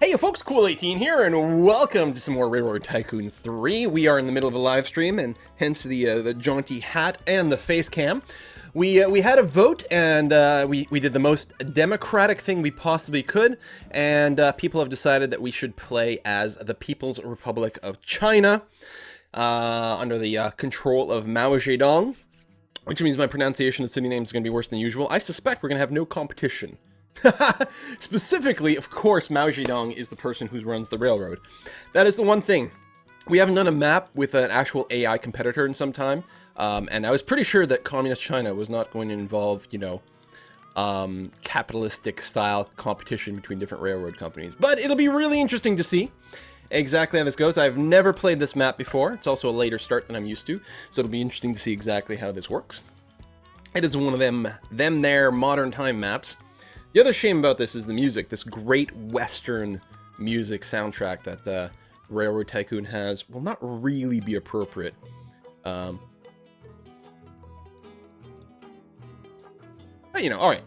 Hey folks, Cool18 here, and welcome to some more Railroad Tycoon 3. We are in the middle of a live stream, and hence the jaunty hat and the face cam. We had a vote, and we did the most democratic thing we possibly could, and people have decided that we should play as the People's Republic of China, under the control of Mao Zedong, which means my pronunciation of city names is going to be worse than usual. I suspect we're going to have no competition. Specifically, of course, Mao Zedong is the person who runs the railroad. That is the one thing. We haven't done a map with an actual AI competitor in some time, and I was pretty sure that Communist China was not going to involve, you know, capitalistic-style competition between different railroad companies. But it'll be really interesting to see exactly how this goes. I've never played this map before. It's also a later start than I'm used to, so it'll be interesting to see exactly how this works. It is one of them there modern time maps. The other shame about this is the music, this great Western music soundtrack that Railroad Tycoon has will not really be appropriate. But, you know, alright.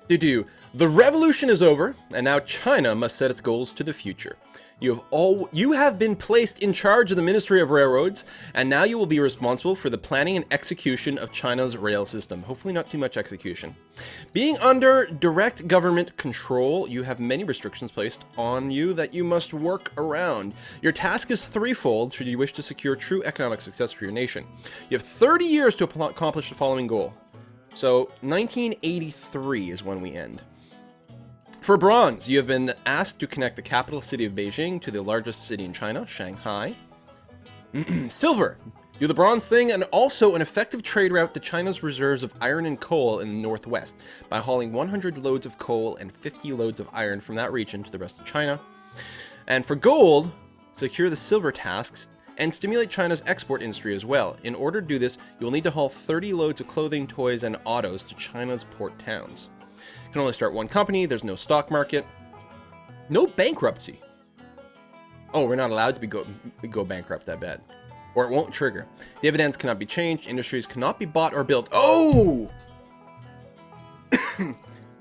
The revolution is over, and now China must set its goals to the future. You have been placed in charge of the Ministry of Railroads, and now you will be responsible for the planning and execution of China's rail system. Hopefully not too much execution. Being under direct government control, you have many restrictions placed on you that you must work around. Your task is threefold should you wish to secure true economic success for your nation. You have 30 years to accomplish the following goal. So 1983 is when we end. For bronze, you have been asked to connect the capital city of Beijing to the largest city in China, Shanghai. Silver, do the bronze thing and also an effective trade route to China's reserves of iron and coal in the northwest by hauling 100 loads of coal and 50 loads of iron from that region to the rest of China. And for gold, secure the silver tasks and stimulate China's export industry as well. In order to do this, you will need to haul 30 loads of clothing, toys, and autos to China's port towns. You can only start one company, there's no stock market, no bankruptcy. Oh, we're not allowed to go bankrupt, I bet. Or it won't trigger. Dividends cannot be changed, industries cannot be bought or built. Oh!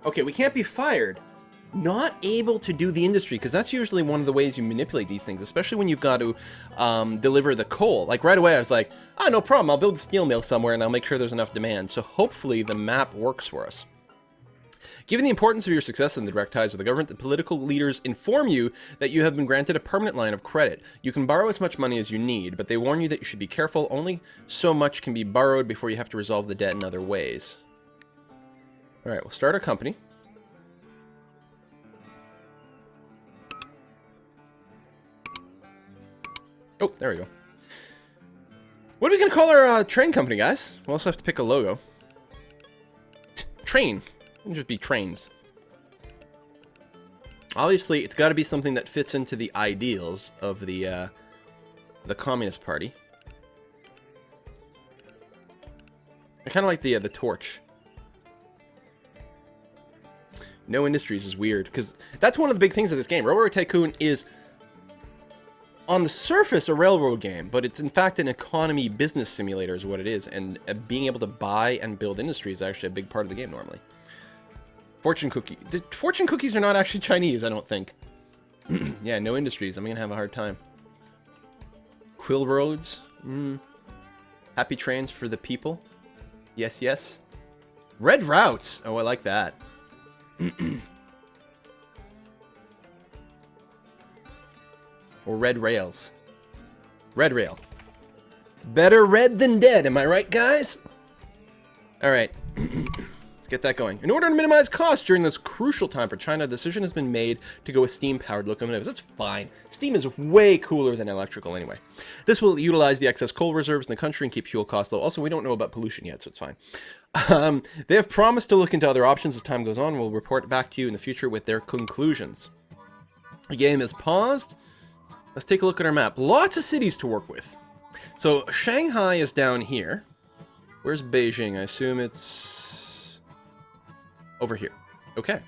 Okay, we can't be fired. Not able to do the industry, because that's usually one of the ways you manipulate these things, especially when you've got to deliver the coal. Like right away I was like, ah, no problem, I'll build a steel mill somewhere and I'll make sure there's enough demand. So hopefully the map works for us. Given the importance of your success in the direct ties with the government, the political leaders inform you that you have been granted a permanent line of credit. You can borrow as much money as you need, but they warn you that you should be careful. Only so much can be borrowed before you have to resolve the debt in other ways. Alright, we'll start a company. Oh, there we go. What are we going to call our train company, guys? We'll also have to pick a logo. Train. It'll just be trains. Obviously, it's got to be something that fits into the ideals of the Communist Party. I kind of like the torch. No industries is weird, because that's one of the big things of this game. Railroad Tycoon is, on the surface, a railroad game, but it's in fact an economy business simulator is what it is, and being able to buy and build industry is actually a big part of the game normally. Fortune cookie. Fortune cookies are not actually Chinese, I don't think. Yeah, no industries. I'm going to have a hard time. Quill roads. Happy trains for the people. Yes, yes. Red routes. Oh, I like that. Or red rails. Red rail. Better red than dead, am I right, guys? Alright. Get that going. In order to minimize costs during this crucial time for China, a decision has been made to go with steam-powered locomotives. That's fine. Steam is way cooler than electrical anyway. This will utilize the excess coal reserves in the country and keep fuel costs low. Also, we don't know about pollution yet, so it's fine. They have promised to look into other options as time goes on. We'll report back to you in the future with their conclusions. The game is paused. Let's take a look at our map. Lots of cities to work with. So, Shanghai is down here. Where's Beijing? I assume it's over here. Okay.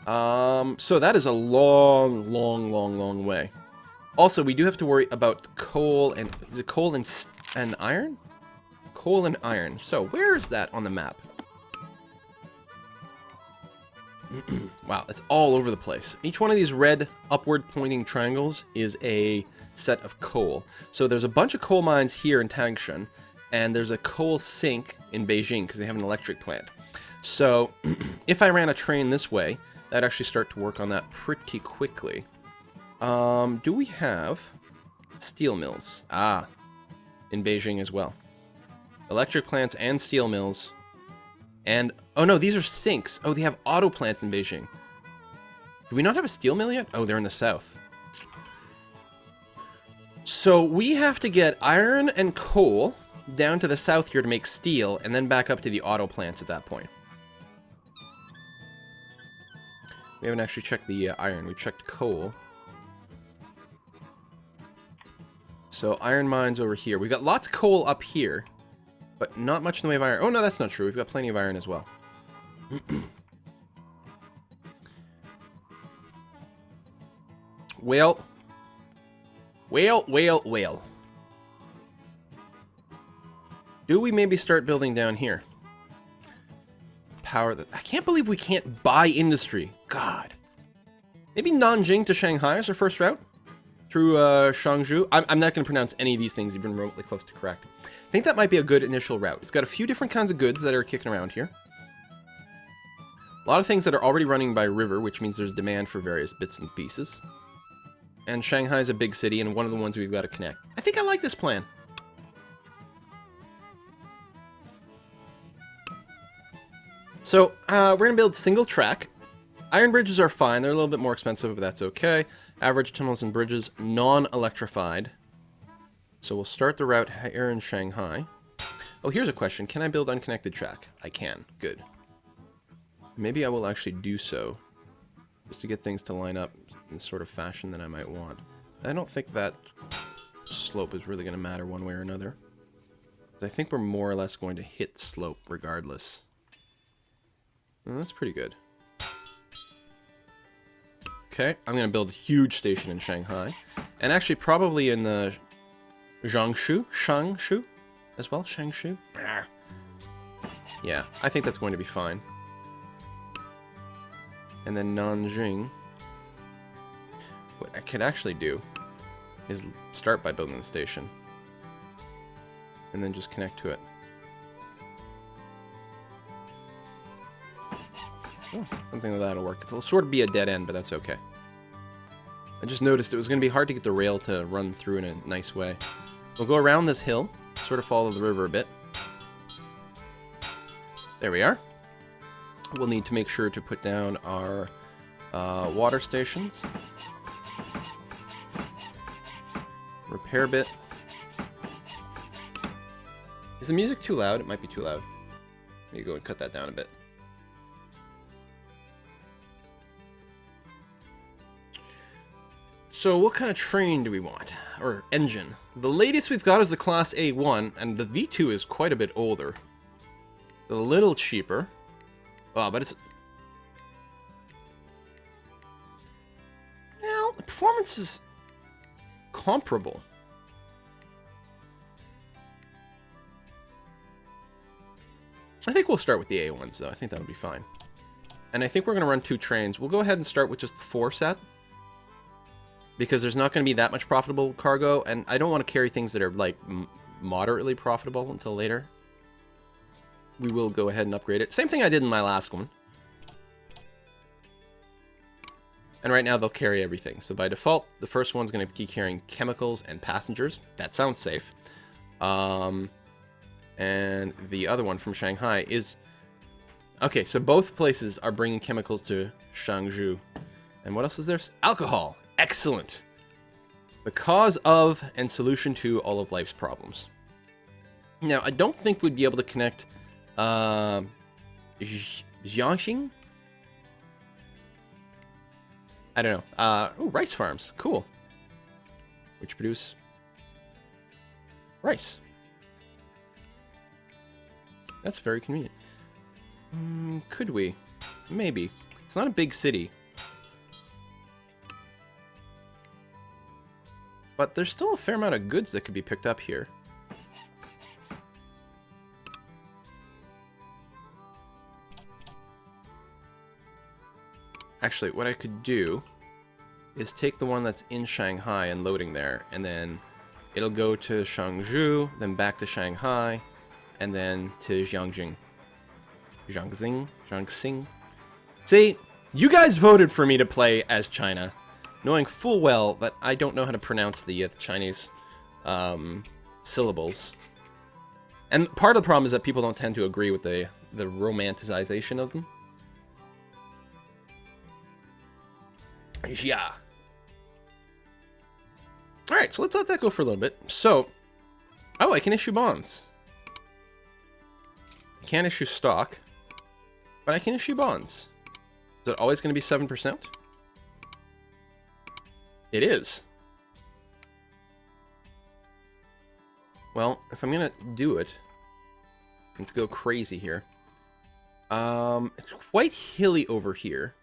So that is a long way. Also, we do have to worry about coal and... Is it coal and iron? Coal and iron. So, where is that on the map? Wow, it's all over the place. Each one of these red upward pointing triangles is a set of coal. So there's a bunch of coal mines here in Tangshan, and there's a coal sink in Beijing because they have an electric plant. So if I ran a train this way, that'd actually start to work on that pretty quickly. Do we have steel mills? Ah, in Beijing as well. Electric plants and steel mills. And, oh no, these are sinks. Oh, they have auto plants in Beijing. Do we not have a steel mill yet? Oh, they're in the south. So we have to get iron and coal down to the south here to make steel, and then back up to the auto plants at that point. We haven't actually checked the iron. We've checked coal. So iron mines over here. We've got lots of coal up here, but not much in the way of iron. Oh, no, that's not true. We've got plenty of iron as well. Well. Do we maybe start building down here? Power that... I can't believe we can't buy industry. God. Maybe Nanjing to Shanghai is our first route? Through Shangzhou. I'm not going to pronounce any of these things even remotely close to correct. I think that might be a good initial route. It's got a few different kinds of goods that are kicking around here. A lot of things that are already running by river, which means there's demand for various bits and pieces. And Shanghai is a big city, and one of the ones we've got to connect. I think I like this plan. So, we're going to build single track. Iron bridges are fine. They're a little bit more expensive, but that's okay. Average tunnels and bridges, non-electrified. So we'll start the route here in Shanghai. Oh, here's a question. Can I build unconnected track? I can. Good. Maybe I will actually do so. Just to get things to line up in the sort of fashion that I might want. I don't think that slope is really going to matter one way or another. I think we're more or less going to hit slope regardless. Well, that's pretty good. Okay, I'm going to build a huge station in Shanghai. And actually probably in the Shangshu as well? Shangshu? Yeah, I think that's going to be fine. And then Nanjing. What I could actually do is start by building the station. And then just connect to it. Oh, something like that'll work. It'll sort of be a dead end, but that's okay. I just noticed it was going to be hard to get the rail to run through in a nice way. We'll go around this hill, sort of follow the river a bit. There we are. We'll need to make sure to put down our water stations. Repair bit. Is the music too loud? It might be too loud. Let me go and cut that down a bit. So what kind of train do we want? Or engine? The latest we've got is the Class A1, and the V2 is quite a bit older. A little cheaper. Oh, but it's... Well, the performance is comparable. I think we'll start with the A1s, though. I think that'll be fine. And I think we're going to run 2 trains. We'll go ahead and start with just the 4 set. Because there's not going to be that much profitable cargo, and I don't want to carry things that are, like, moderately profitable until later. We will go ahead and upgrade it. Same thing I did in my last one. And right now they'll carry everything. So by default, the first one's going to be carrying chemicals and passengers. That sounds safe. And the other one from Shanghai is... Okay, so both places are bringing chemicals to Shangzhou. And what else is there? Alcohol! Excellent. The cause of and solution to all of life's problems. Now, I don't think we'd be able to connect Jiangxing? I don't know. Oh, rice farms. Cool. Which produce rice. That's very convenient. Could we? Maybe. It's not a big city. But there's still a fair amount of goods that could be picked up here. Actually, what I could do is take the one that's in Shanghai and loading there, and then it'll go to Shangzhou, then back to Shanghai, and then to Jiangxing. Jiangxing. See, you guys voted for me to play as China, knowing full well that I don't know how to pronounce the Chinese syllables. And part of the problem is that people don't tend to agree with the romanticization of them. Yeah. Alright, so let's let that go for a little bit. So, oh, I can issue bonds. I can't issue stock, but I can issue bonds. Is it always going to be 7%? It is. Well, if I'm going to do it, let's go crazy here. It's quite hilly over here,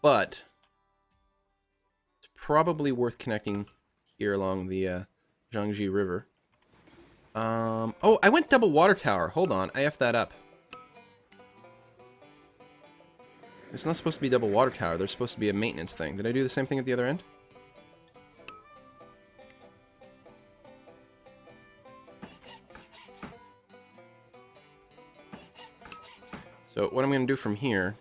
but it's probably worth connecting here along the Jiangxi River. Oh, I went double water tower. Hold on, I effed that up. It's not supposed to be double water tower. There's supposed to be a maintenance thing. Did I do the same thing at the other end? So what I'm going to do from here...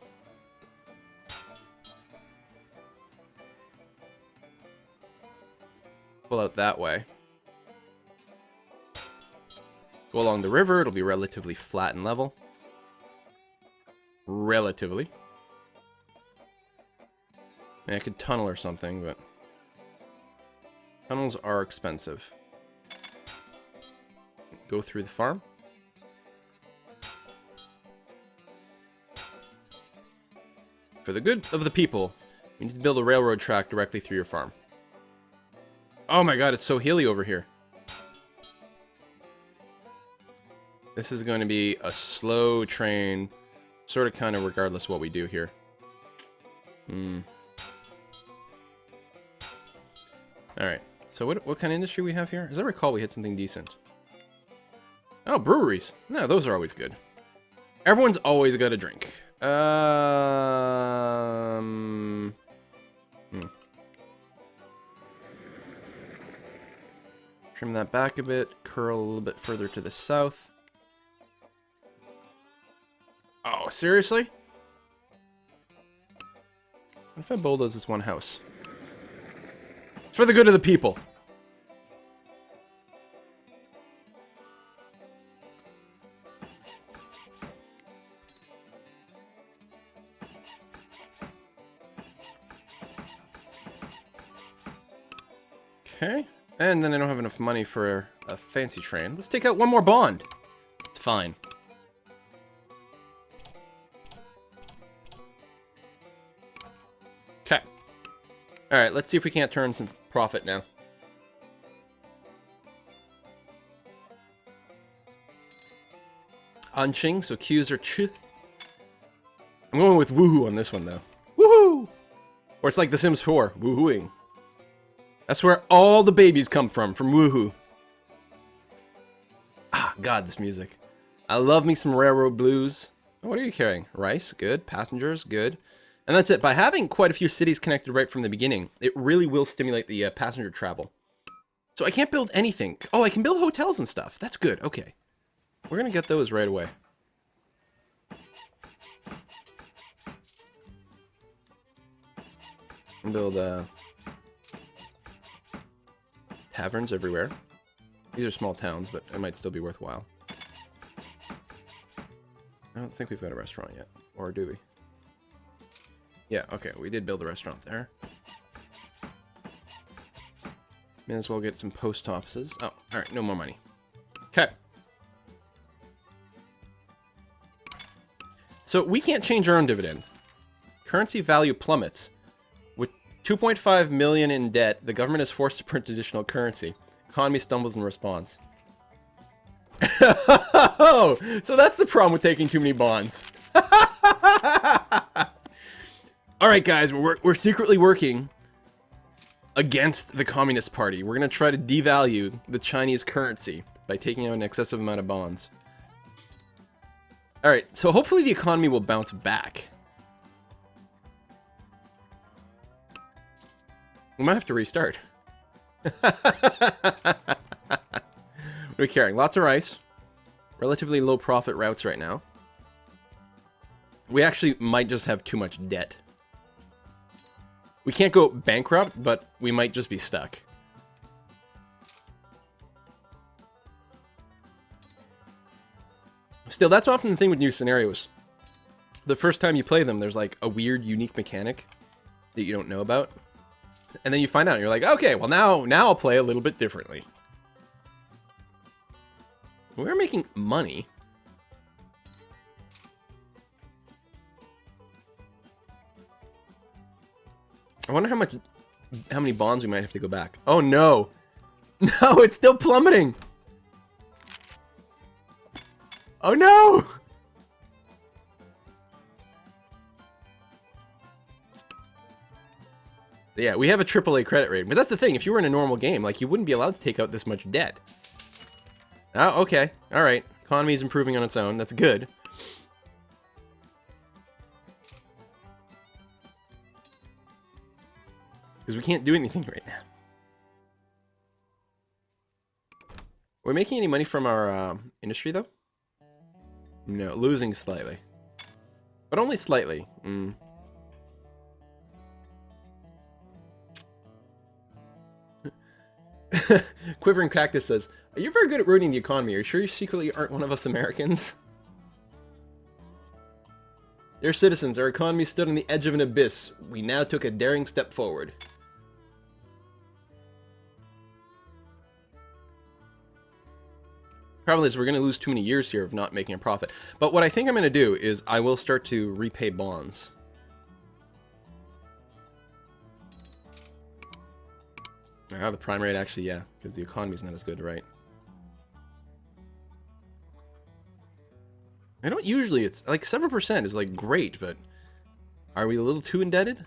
pull out that way. Go along the river. It'll be relatively flat and level. Relatively. I mean, I could tunnel or something, but... tunnels are expensive. Go through the farm. For the good of the people, we need to build a railroad track directly through your farm. Oh my god, it's so hilly over here. This is going to be a slow train, sort of kind of regardless what we do here. Alright, so what kind of industry we have here? As I recall, we had something decent. Oh, breweries. No, those are always good. Everyone's always got a drink. Trim that back a bit, curl a little bit further to the south. Oh, seriously? What if I bulldoze this one house? It's for the good of the people. Okay. And then I don't have enough money for a fancy train. Let's take out one more bond. It's fine. Okay. Alright, let's see if we can't turn some profit now. Anqing, so Q's are ch. I'm going with woohoo on this one, though. Woohoo! Or it's like The Sims 4, woohooing. That's where all the babies come from woohoo. Ah, God, this music. I love me some railroad blues. What are you carrying? Rice, good. Passengers, good. And that's it. By having quite a few cities connected right from the beginning, it really will stimulate the passenger travel. So I can't build anything. Oh, I can build hotels and stuff. That's good. Okay. We're going to get those right away. And build taverns everywhere. These are small towns, but it might still be worthwhile. I don't think we've got a restaurant yet. Or do we? Yeah, okay, we did build a restaurant there. May as well get some post offices. Oh, alright, no more money. Okay. So we can't change our own dividend. Currency value plummets. With 2.5 million in debt, the government is forced to print additional currency. Economy stumbles in response. Oh, so that's the problem with taking too many bonds. All right, guys, we're secretly working against the Communist Party. We're going to try to devalue the Chinese currency by taking out an excessive amount of bonds. All right, so hopefully the economy will bounce back. We might have to restart. What are we carrying? Lots of rice. Relatively low profit routes right now. We actually might just have too much debt. We can't go bankrupt, but we might just be stuck. Still, that's often the thing with new scenarios. The first time you play them, there's like a weird, unique mechanic that you don't know about. And then you find out, and you're like, okay, well now I'll play a little bit differently. We're making money. I wonder how many bonds we might have to go back. Oh no. No, it's still plummeting. Oh no. Yeah, we have a AAA credit rating, but that's the thing. If you were in a normal game, like, you wouldn't be allowed to take out this much debt. Oh, okay. All right. Economy's improving on its own. That's good. Because we can't do anything right now. Are we making any money from our industry, though? No, losing slightly. But only slightly. Quivering Cactus says, "Are you very good at ruining the economy? Are you sure you secretly aren't one of us Americans?" Dear citizens, our economy stood on the edge of an abyss. We now took a daring step forward. Problem is, we're going to lose too many years here of not making a profit. But what I think I'm going to do is I will start to repay bonds. Ah, the prime rate actually, yeah, because the economy's not as good, right? I don't usually, it's like 7% is like great, but are we a little too indebted?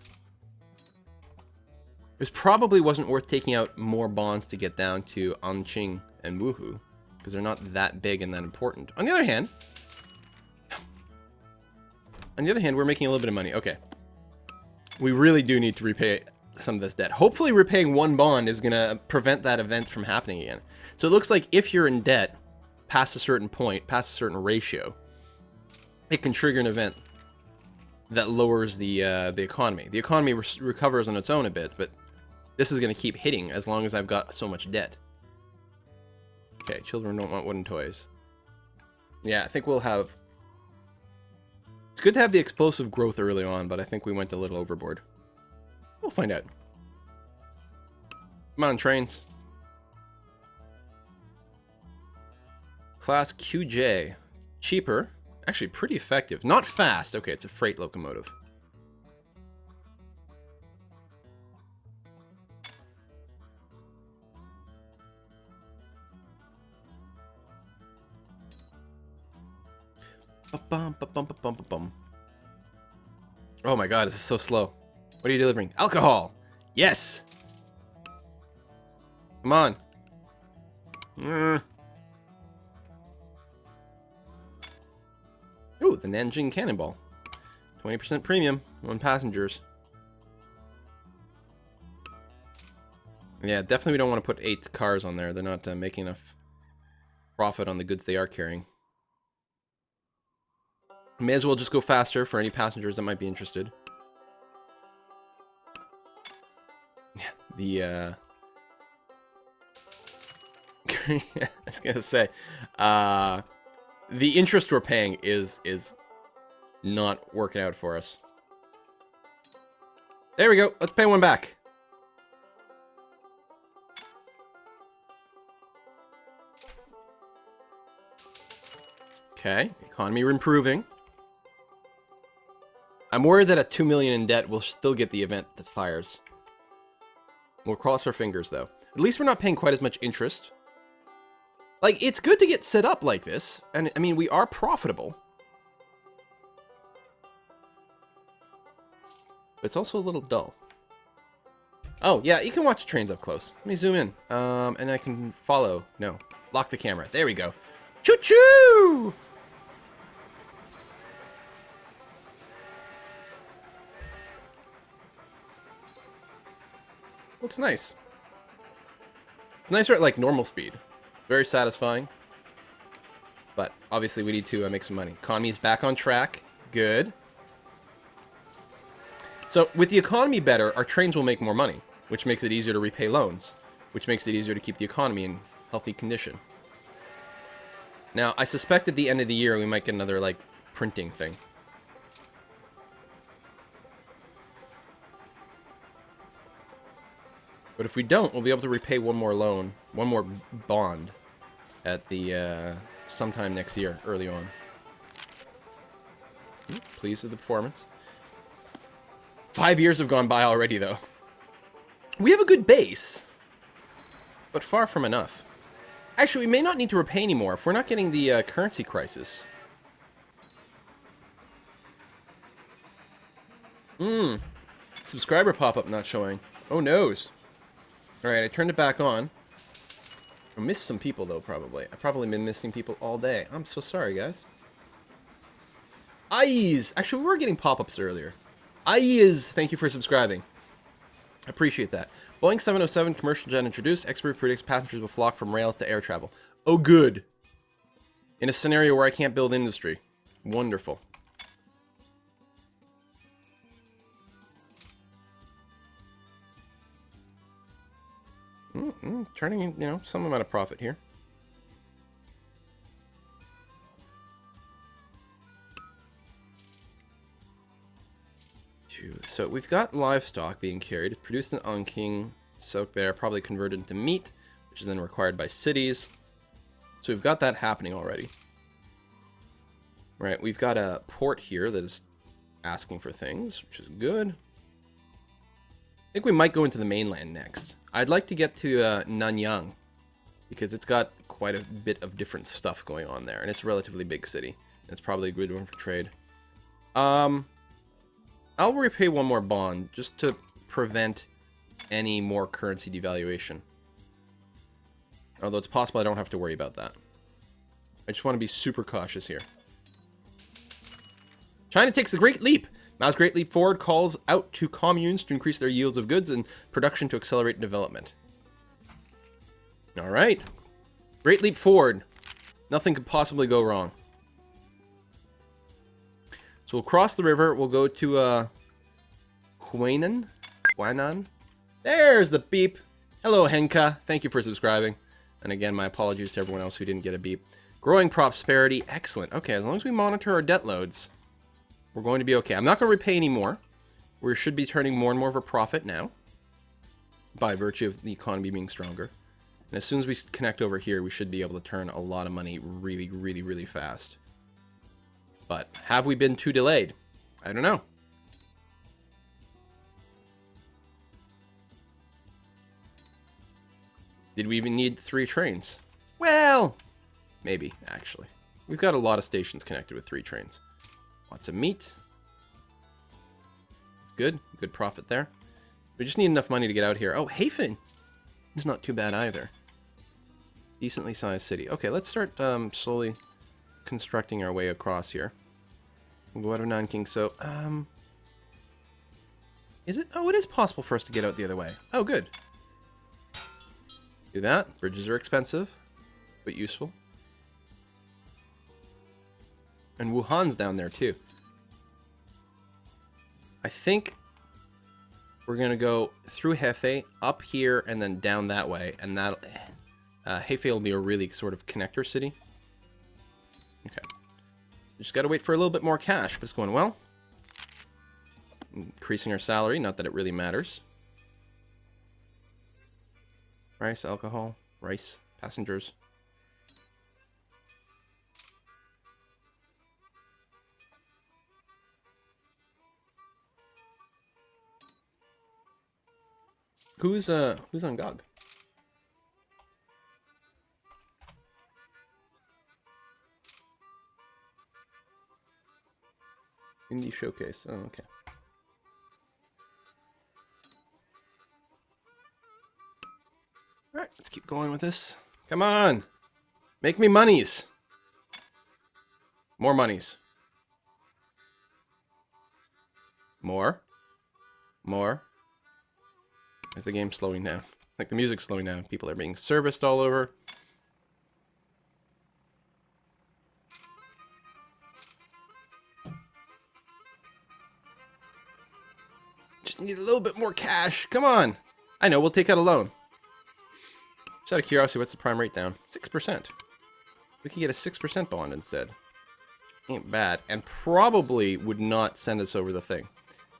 This probably wasn't worth taking out more bonds to get down to Anqing and Wuhu, because they're not that big and that important. On the other hand, we're making a little bit of money. Okay. We really do need to repay some of this debt. Hopefully repaying one bond is going to prevent that event from happening again. So it looks like if you're in debt past a certain point, past a certain ratio, it can trigger an event that lowers the economy. The economy recovers on its own a bit, but this is going to keep hitting as long as I've got so much debt. Okay, children don't want wooden toys. Yeah, I think we'll have... It's good to have the explosive growth early on, but I think we went a little overboard. We'll find out. Come on, trains. Class QJ. Cheaper. Actually, pretty effective. Not fast. Okay, it's a freight locomotive. Oh my god, this is so slow. What are you delivering? Alcohol! Yes! Come on. Ooh, the Nanjing Cannonball. 20% premium on passengers. Yeah, definitely we don't want to put 8 cars on there. They're not making enough profit on the goods they are carrying. May as well just go faster for any passengers that might be interested. Yeah, I was gonna say, the interest we're paying is not working out for us. There we go. Let's pay one back. Okay, economy improving. I'm worried that at 2 million in debt, we'll still get the event that fires. We'll cross our fingers, though. At least we're not paying quite as much interest. Like, it's good to get set up like this. And, I mean, we are profitable. But it's also a little dull. Oh, yeah, you can watch trains up close. Let me zoom in. And I can follow. No. Lock the camera. There we go. Choo-choo! Looks nice. It's nicer at, like, normal speed. Very satisfying. But, obviously, we need to make some money. Economy's back on track. Good. So, with the economy better, our trains will make more money, which makes it easier to repay loans, which makes it easier to keep the economy in healthy condition. Now, I suspect at the end of the year, we might get another, like, printing thing. But if we don't, we'll be able to repay one more loan, one more bond at the, sometime next year, early on. Pleased with the performance. 5 years have gone by already, though. We have a good base, but far from enough. Actually, we may not need to repay anymore if we're not getting the currency crisis. Subscriber pop-up not showing. Oh, noes. Alright, I turned it back on. I missed some people, though, probably. I've probably been missing people all day. I'm so sorry, guys. Eyes! Actually, we were getting pop-ups earlier. Eyes! Thank you for subscribing. Appreciate that. Boeing 707 commercial jet introduced. Expert predicts passengers will flock from rail to air travel. Oh, good. In a scenario where I can't build industry. Wonderful. Turning in, some amount of profit here. So we've got livestock being carried, produced on King, soaked there, probably converted into meat, which is then required by cities. So we've got that happening already. Right, we've got a port here that is asking for things, which is good. I think we might go into the mainland next. I'd like to get to Nanyang, because it's got quite a bit of different stuff going on there, and it's a relatively big city. It's probably a good one for trade. I'll repay one more bond, just to prevent any more currency devaluation. Although it's possible I don't have to worry about that. I just want to be super cautious here. China takes a great leap. Mao's Great Leap Forward calls out to communes to increase their yields of goods and production to accelerate development. Alright. Great Leap Forward. Nothing could possibly go wrong. So we'll cross the river. We'll go to Huainan. There's the beep. Hello, Henka. Thank you for subscribing. And again, my apologies to everyone else who didn't get a beep. Growing prosperity. Excellent. Okay, as long as we monitor our debt loads, we're going to be okay. I'm not going to repay any more. We should be turning more and more of a profit now, by virtue of the economy being stronger. And as soon as we connect over here, we should be able to turn a lot of money really, really, really fast. But have we been too delayed? I don't know. Did we even need 3 trains? Well, maybe, actually. We've got a lot of stations connected with 3 trains. Lots of meat. It's good. Good profit there. We just need enough money to get out here. Oh, Hafen! It's not too bad either. Decently sized city. Okay, let's start slowly constructing our way across here. We'll go out of Nanking. So, is it? Oh, it is possible for us to get out the other way. Oh, good. Do that. Bridges are expensive, but useful. And Wuhan's down there, too. I think we're going to go through Hefei, up here, and then down that way. And that'll... Hefei will be a really sort of connector city. Okay. Just got to wait for a little bit more cash, but it's going well. Increasing our salary, not that it really matters. Rice, alcohol, rice, passengers. Who's on GOG? Indie showcase. Oh, okay. Alright, let's keep going with this. Come on! Make me monies! More monies. More. More. Is the game slowing down? Like the music's slowing down. People are being serviced all over. Just need a little bit more cash. Come on. I know, we'll take out a loan. Just out of curiosity, what's the prime rate down? 6%. We could get a 6% bond instead. Ain't bad. And probably would not send us over the thing.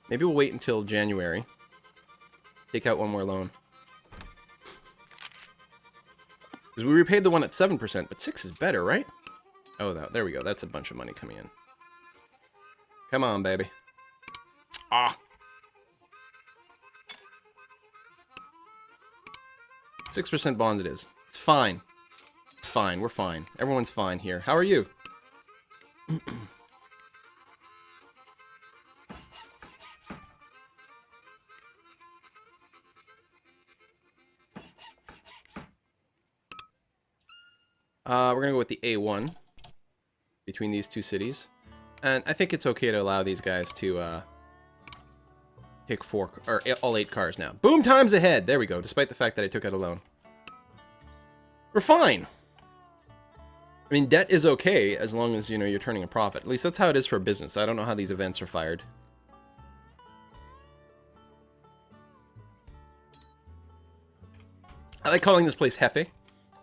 Maybe we'll wait until January. Take out one more loan. Because we repaid the one at 7%, but 6 is better, right? Oh, there we go. That's a bunch of money coming in. Come on, baby. Ah. 6% bond it is. It's fine. It's fine. We're fine. Everyone's fine here. How are you? We're going to go with the A1 between these two cities. And I think it's okay to allow these guys to take all 8 cars now. Boom times ahead. There we go, despite the fact that I took out a loan. We're fine. I mean, debt is okay as long as, you know, you're turning a profit. At least that's how it is for business. I don't know how these events are fired. I like calling this place Jefe,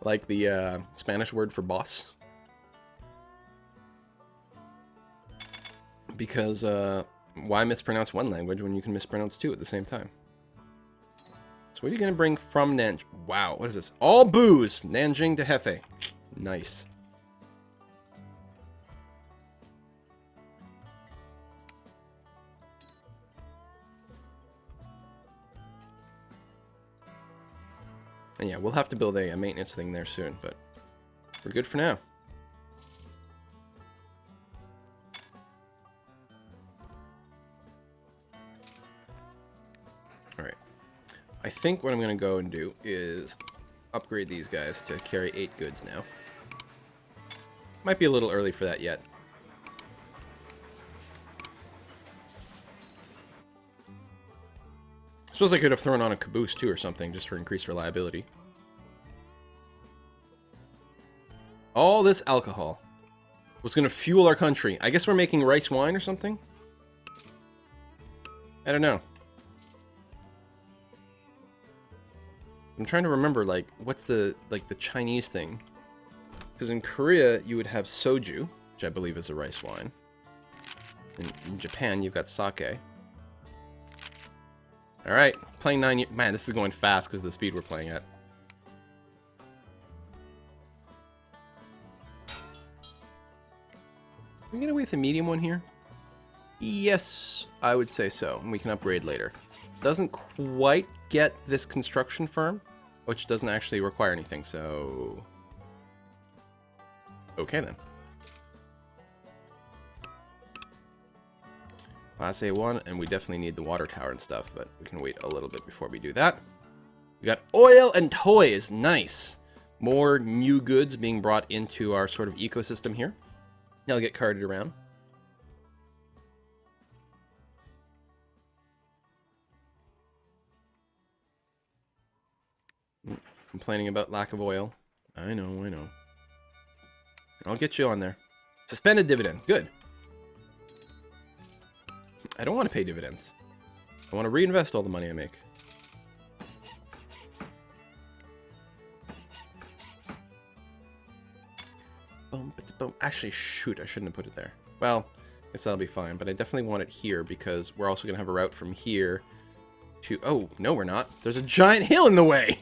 like the Spanish word for boss. Because why mispronounce one language when you can mispronounce 2 at the same time? So what are you going to bring from Nanjing? Wow, what is this? All booze! Nanjing to Jefe. Nice. And yeah, we'll have to build a maintenance thing there soon, but we're good for now. Alright. I think what I'm going to go and do is upgrade these guys to carry 8 goods now. Might be a little early for that yet. I suppose I could have thrown on a caboose too or something just for increased reliability. All this alcohol was going to fuel our country. I guess we're making rice wine or something? I don't know. I'm trying to remember, like, what's the Chinese thing? Because in Korea, you would have soju, which I believe is a rice wine. In Japan, you've got sake. Alright, playing 9 years. Man, this is going fast because of the speed we're playing at. Can we get away with a medium one here? Yes, I would say so. And we can upgrade later. Doesn't quite get this construction firm, which doesn't actually require anything, so... Okay, then. Class A1, and we definitely need the water tower and stuff, but we can wait a little bit before we do that. We got oil and toys. Nice. More new goods being brought into our sort of ecosystem here. They'll get carted around. Complaining about lack of oil. I know, I know. I'll get you on there. Suspended dividend. Good. I don't want to pay dividends. I want to reinvest all the money I make. Actually, shoot, I shouldn't have put it there. Well, I guess that'll be fine, but I definitely want it here because we're also going to have a route from here to... Oh, no, we're not. There's a giant hill in the way!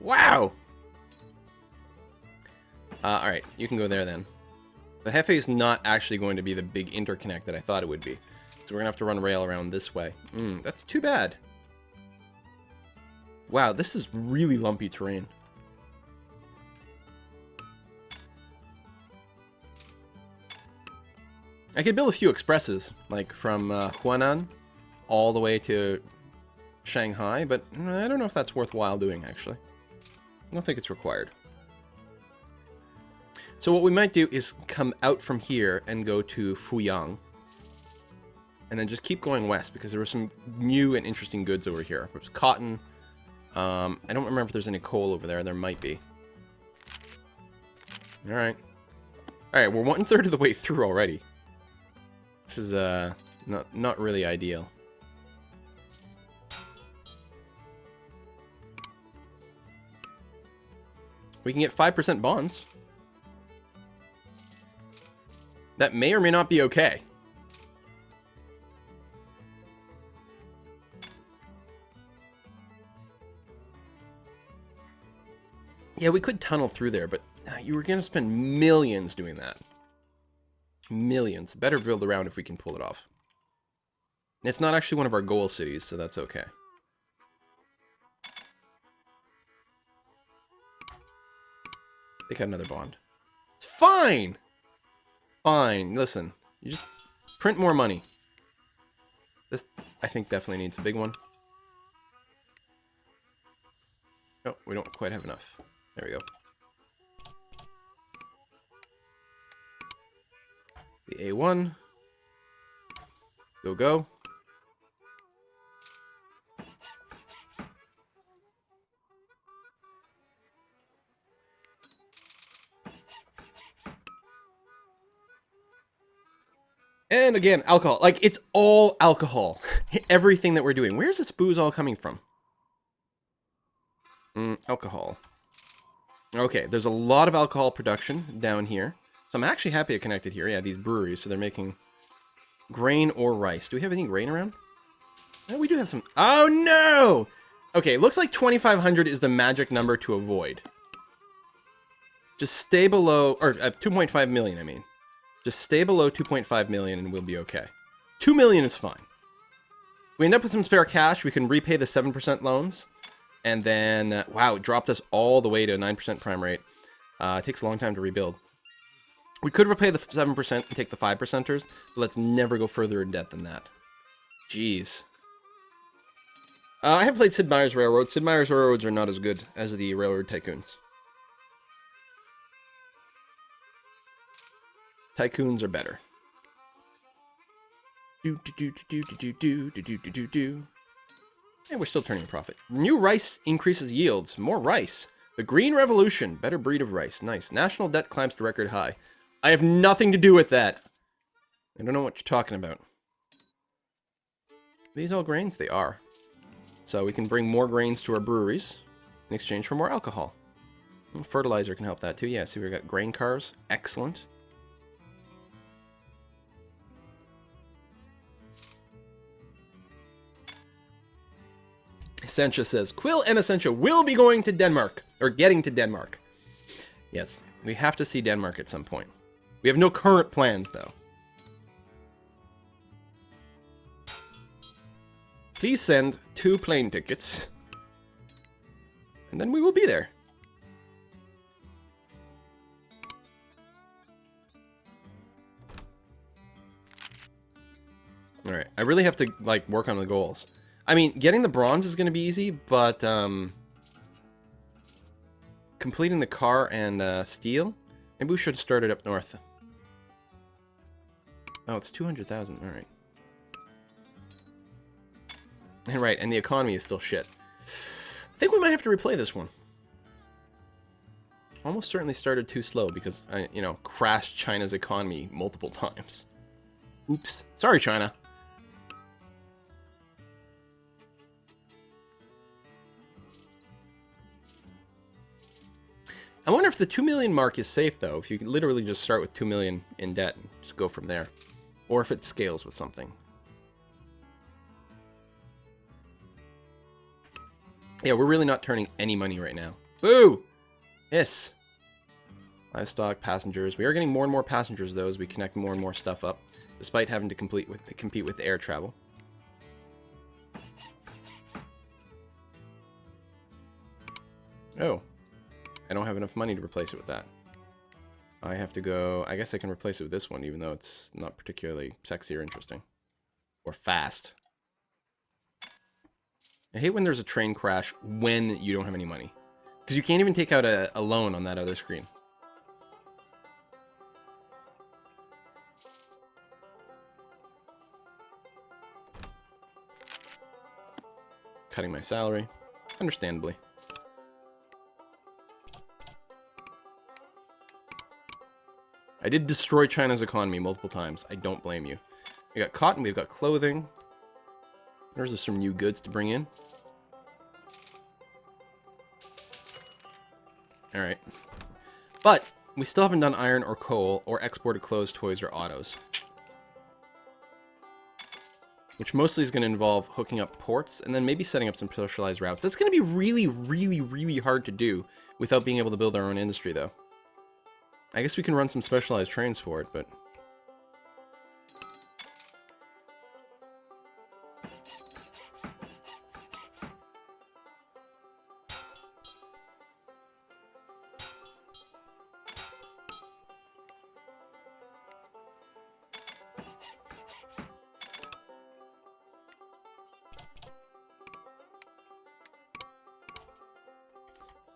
Wow! Alright, you can go there then. The Jefe is not actually going to be the big interconnect that I thought it would be. So we're going to have to run rail around this way. That's too bad. Wow, this is really lumpy terrain. I could build a few expresses, like from Huanan all the way to Shanghai, but I don't know if that's worthwhile doing, actually. I don't think it's required. So what we might do is come out from here and go to Fuyang. and then just keep going west, because there were some new and interesting goods over here. There was cotton. I don't remember if there's any coal over there. There might be. Alright. Alright, we're 1/3 of the way through already. This is, not really ideal. We can get 5% bonds. That may or may not be okay. Yeah, we could tunnel through there, but you were going to spend millions doing that. Millions. Better build around if we can pull it off. It's not actually one of our goal cities, so that's okay. Take out another bond. It's fine! Fine. Listen, you just print more money. This, I think, definitely needs a big one. No, we don't quite have enough. There we go. The A1. Go, go. And again, alcohol. Like, it's all alcohol. Everything that we're doing. Where's this booze all coming from? Alcohol. Okay, there's a lot of alcohol production down here. So I'm actually happy I connected here. Yeah, these breweries. So they're making grain or rice. Do we have any grain around? No, we do have some. Oh, no! Okay, looks like 2,500 is the magic number to avoid. Just stay below, or 2.5 million, I mean. Just stay below 2.5 million and we'll be okay. 2 million is fine. If we end up with some spare cash, we can repay the 7% loans. And then, wow, it dropped us all the way to a 9% prime rate. It takes a long time to rebuild. We could repay the 7% and take the 5%ers, but let's never go further in debt than that. Jeez. I have played Sid Meier's Railroad. Sid Meier's Railroads are not as good as the Railroad Tycoons. Tycoons are better. And we're still turning a profit. New rice increases yields. More rice. The Green Revolution. Better breed of rice. Nice. National debt climbs to record high. I have nothing to do with that. I don't know what you're talking about. Are these all grains? They are. So we can bring more grains to our breweries in exchange for more alcohol. And fertilizer can help that too. Yeah, see, we've got grain cars. Excellent. Essentia says, Quill and Essentia will be going to Denmark, or getting to Denmark. Yes, we have to see Denmark at some point. We have no current plans, though. Please send 2 plane tickets, and then we will be there. Alright, I really have to, like, work on the goals. I mean, getting the bronze is going to be easy, but completing the car and steel, maybe we should start it up north. Oh, it's 200,000. All right. And right, and the economy is still shit. I think we might have to replay this one. Almost certainly started too slow because I, crashed China's economy multiple times. Oops. Sorry, China. I wonder if the 2 million mark is safe, though, if you can literally just start with 2 million in debt and just go from there. Or if it scales with something. Yeah, we're really not turning any money right now. Boo! Yes. Livestock, passengers. We are getting more and more passengers, though, as we connect more and more stuff up, despite having to compete with air travel. Oh. I don't have enough money to replace it with that. I have to go... I guess I can replace it with this one, even though it's not particularly sexy or interesting. Or fast. I hate when there's a train crash when you don't have any money. Because you can't even take out a loan on that other screen. cutting my salary. Understandably. I did destroy China's economy multiple times. I don't blame you. We got cotton, we've got clothing. There's some new goods to bring in. Alright. But we still haven't done iron or coal or exported clothes, toys, or autos. Which mostly is going to involve hooking up ports and then maybe setting up some specialized routes. That's going to be really, really, really hard to do without being able to build our own industry, though. I guess we can run some specialized trains for it, but...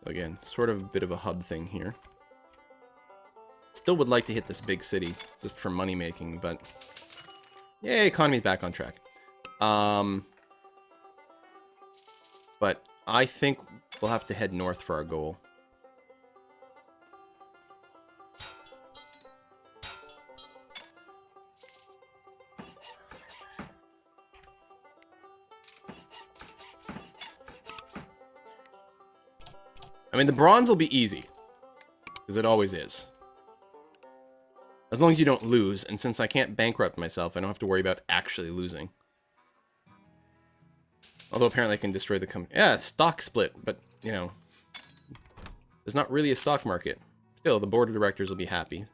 Again, sort of a bit of a hub thing here. Still would like to hit this big city, just for money making, but... Yay, economy's back on track. But I think we'll have to head north for our goal. I mean, the bronze will be easy, because it always is. As long as you don't lose, and since I can't bankrupt myself, I don't have to worry about actually losing. Although apparently I can destroy the company. Yeah, stock split, but, you know, there's not really a stock market. Still, the board of directors will be happy.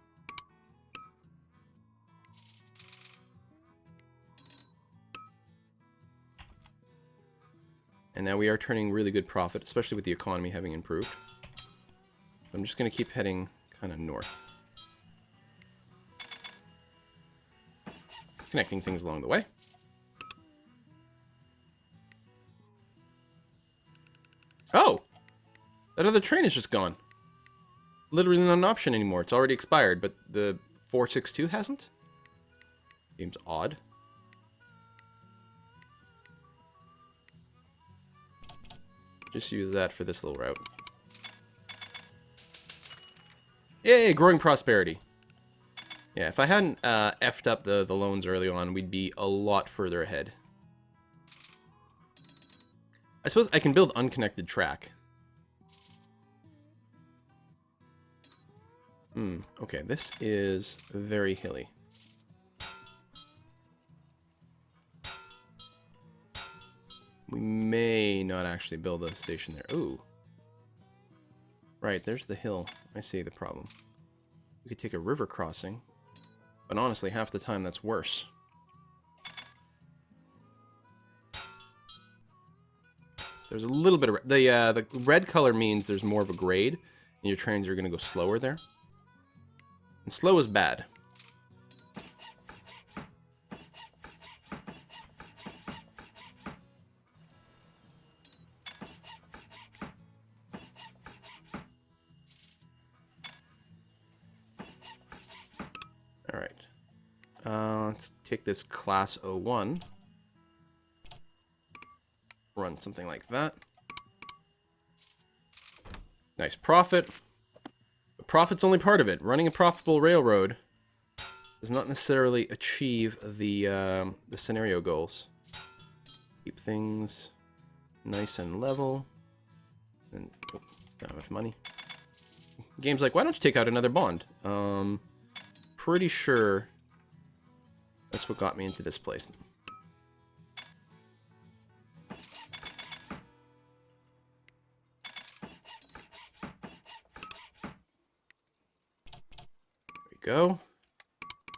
And now we are turning really good profit, especially with the economy having improved. I'm just going to keep heading kind of north. Connecting things along the way. Oh! That other train is just gone. Literally not an option anymore. It's already expired, but the 462 hasn't? Seems odd. Just use that for this little route. Yay, growing prosperity. Yeah, if I hadn't effed up the loans early on, we'd be a lot further ahead. I suppose I can build unconnected track. Okay, this is very hilly. We may not actually build a station there. Ooh. Right, there's the hill. I see the problem. We could take a river crossing, but honestly, half the time that's worse. There's a little bit of... the red color means there's more of a grade, and your trains are going to go slower there. And slow is bad. Alright. Let's take this class 01. Run something like that. Nice profit. But profit's only part of it. Running a profitable railroad does not necessarily achieve the scenario goals. Keep things nice and level. And oh, not enough money. Game's like, why don't you take out another bond? Pretty sure that's what got me into this place. Go.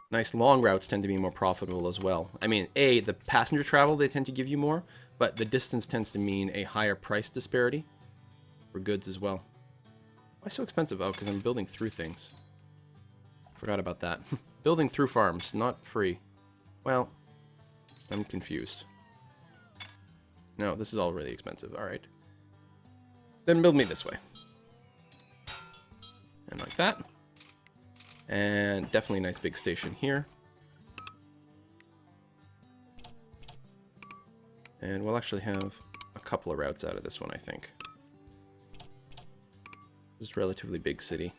Nice long routes tend to be more profitable as well. I mean, A, the passenger travel, they tend to give you more, but the distance tends to mean a higher price disparity for goods as well. Why so expensive? Oh, because I'm building through things. Forgot about that. Building through farms, not free. Well, I'm confused. No, this is all really expensive. Alright. Then build me this way. And like that. And definitely a nice big station here. And we'll actually have a couple of routes out of this one, I think. This is a relatively big city.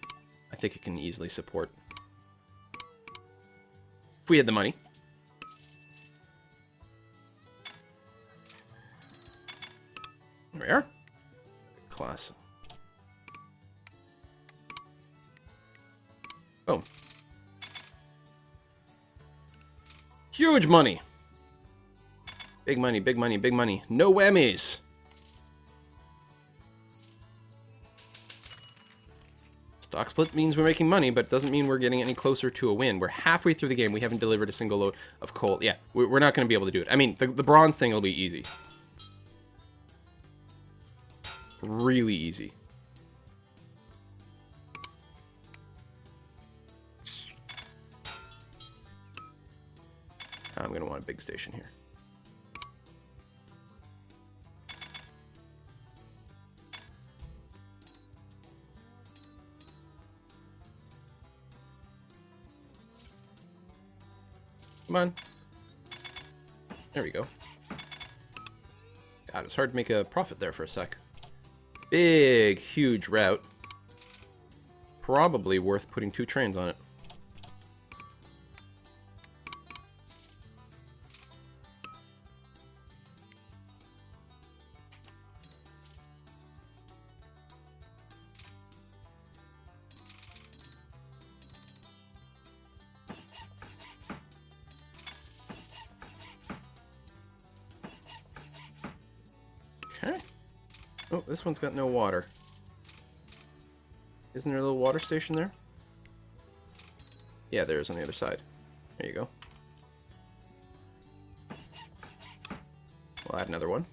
I think it can easily support. If we had the money. There we are. Class. Oh. Huge money. Big money, big money, big money. No whammies. Stock split means we're making money, but doesn't mean we're getting any closer to a win. We're halfway through the game. We haven't delivered a single load of coal. Yeah, we're not going to be able to do it. I mean, the bronze thing will be easy. Really easy. I'm going to want a big station here. Come on. There we go. God, it's hard to make a profit there for a sec. Big, huge route. Probably worth putting 2 trains on it. Okay. Oh, this one's got no water. Isn't there a little water station there? Yeah, there is on the other side. There you go. We'll add another one.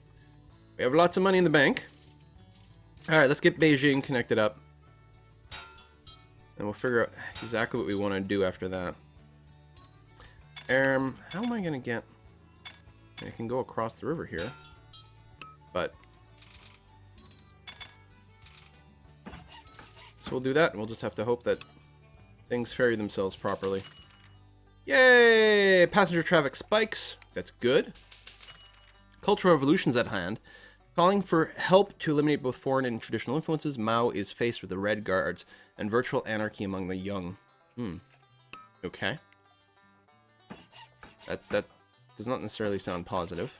We have lots of money in the bank. Alright, let's get Beijing connected up. And we'll figure out exactly what we want to do after that. How am I going to get... I can go across the river here. But... So we'll do that, and we'll just have to hope that things ferry themselves properly. Yay! Passenger traffic spikes. That's good. Cultural revolution's at hand. Calling for help to eliminate both foreign and traditional influences, Mao is faced with the Red Guards and virtual anarchy among the young. Okay. That does not necessarily sound positive.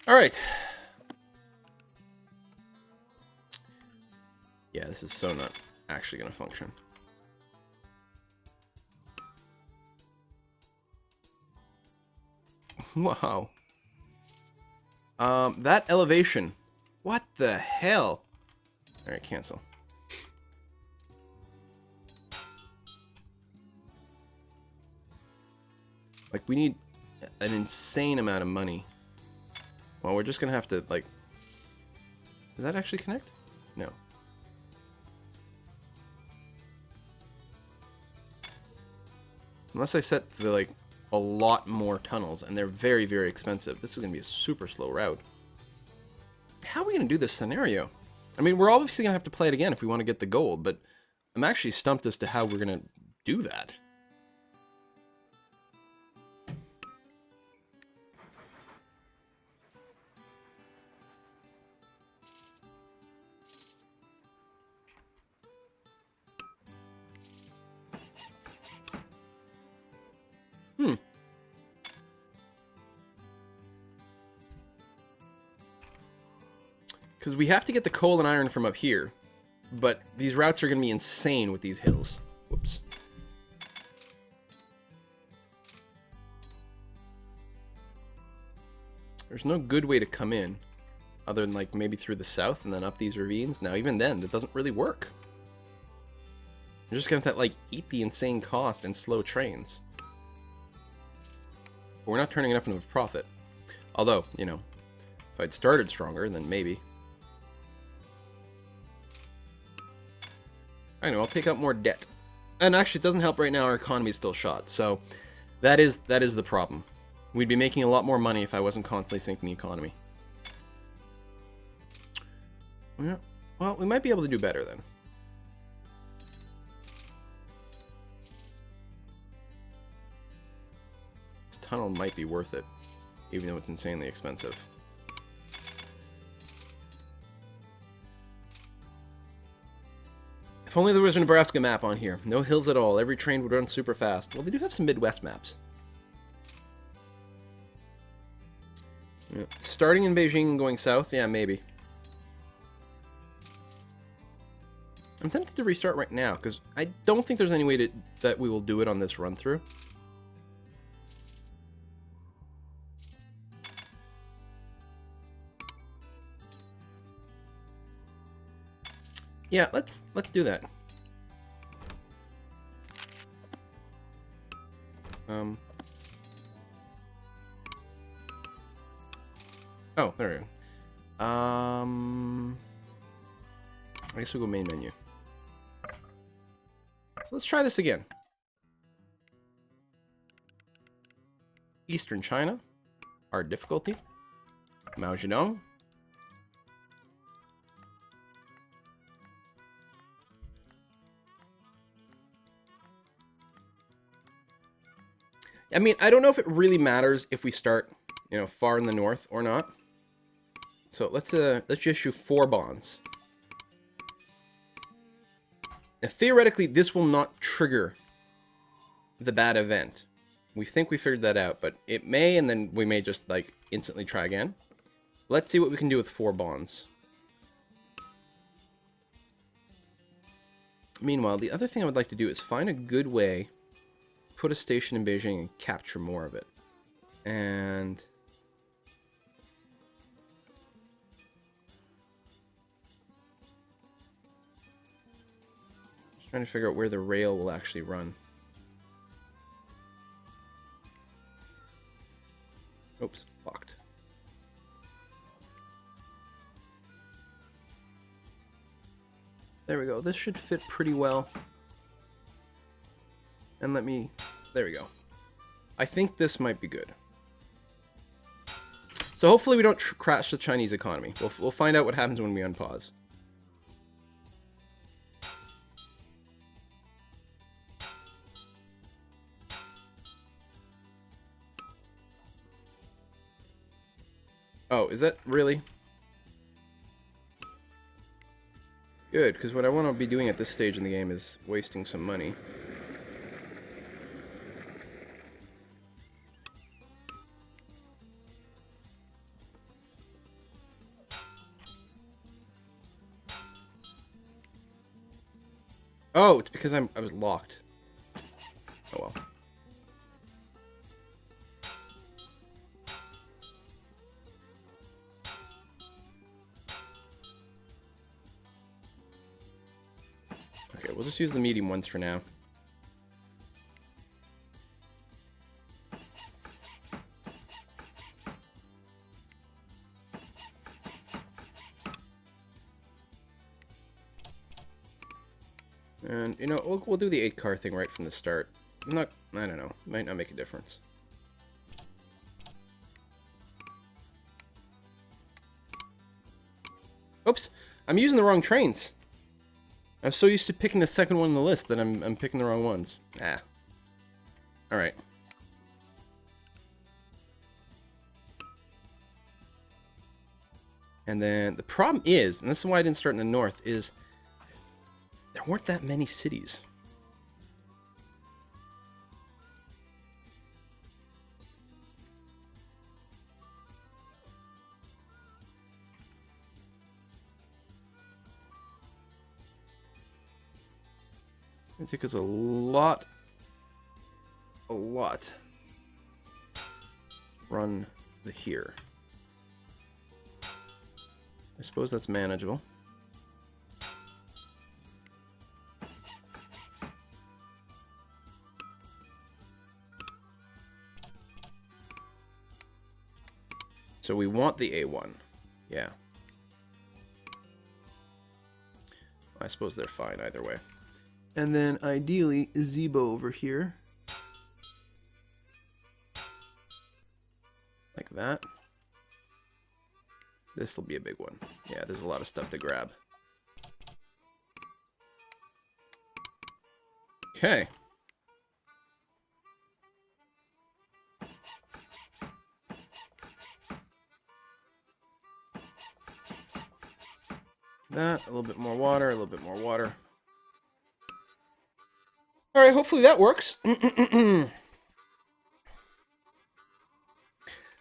Alright. Yeah, this is so not actually going to function. Wow. That elevation. What the hell? Alright, cancel. Like, we need an insane amount of money. Well, we're just gonna have to, like... Does that actually connect? No. Unless I set the, like, a lot more tunnels, and they're very, very expensive. This is gonna be a super slow route. How are we gonna do this scenario? I mean, we're obviously gonna have to play it again if we want to get the gold, but I'm actually stumped as to how we're gonna do that. Because we have to get the coal and iron from up here, but these routes are going to be insane with these hills. Whoops. There's no good way to come in, other than like maybe through the south and then up these ravines. Now, even then, that doesn't really work. You're just going to have to like eat the insane cost and slow trains. But we're not turning enough of a profit. Although, you know, if I'd started stronger, then maybe. I know, I'll take out more debt. And actually, it doesn't help right now, our economy's still shot. So, that is the problem. We'd be making a lot more money if I wasn't constantly sinking the economy. Yeah, well, we might be able to do better then. tunnel might be worth it, even though it's insanely expensive. If only there was a Nebraska map on here. No hills at all. Every train would run super fast. Well, they do have some Midwest maps. Yeah. Starting in Beijing and going south? Yeah, maybe. I'm tempted to restart right now, because I don't think there's any way that we will do it on this run-through. Yeah, let's do that. Oh, there we go. I guess we'll go main menu. So let's try this again. Eastern China. Hard difficulty. Mao Zedong. I mean, I don't know if it really matters if we start, far in the north or not. So let's just issue 4 bonds. Now, theoretically, this will not trigger the bad event. We think we figured that out, but it may, and then we may just, like, instantly try again. Let's see what we can do with 4 bonds. Meanwhile, the other thing I would like to do is find a good way to put a station in Beijing and capture more of it. And just trying to figure out where the rail will actually run. Oops, locked. There we go. This should fit pretty well. And there we go. I think this might be good. So hopefully we don't crash the Chinese economy. We'll find out what happens when we unpause. Oh, is that really? Good, because what I want to be doing at this stage in the game is wasting some money. Oh, it's because I was locked. Oh well. Okay, we'll just use the medium ones for now. And, we'll do the 8-car thing right from the start. I don't know. Might not make a difference. Oops! I'm using the wrong trains! I'm so used to picking the second one on the list that I'm picking the wrong ones. Ah. Alright. And then the problem is, and this is why I didn't start in the north, is there weren't that many cities. It took us a lot. Run the here. I suppose that's manageable. So we want the A1. Yeah. I suppose they're fine either way. And then ideally, Zibo over here. Like that. This will be a big one. Yeah, there's a lot of stuff to grab. Okay. That, a little bit more water, a little bit more water. All right, hopefully that works.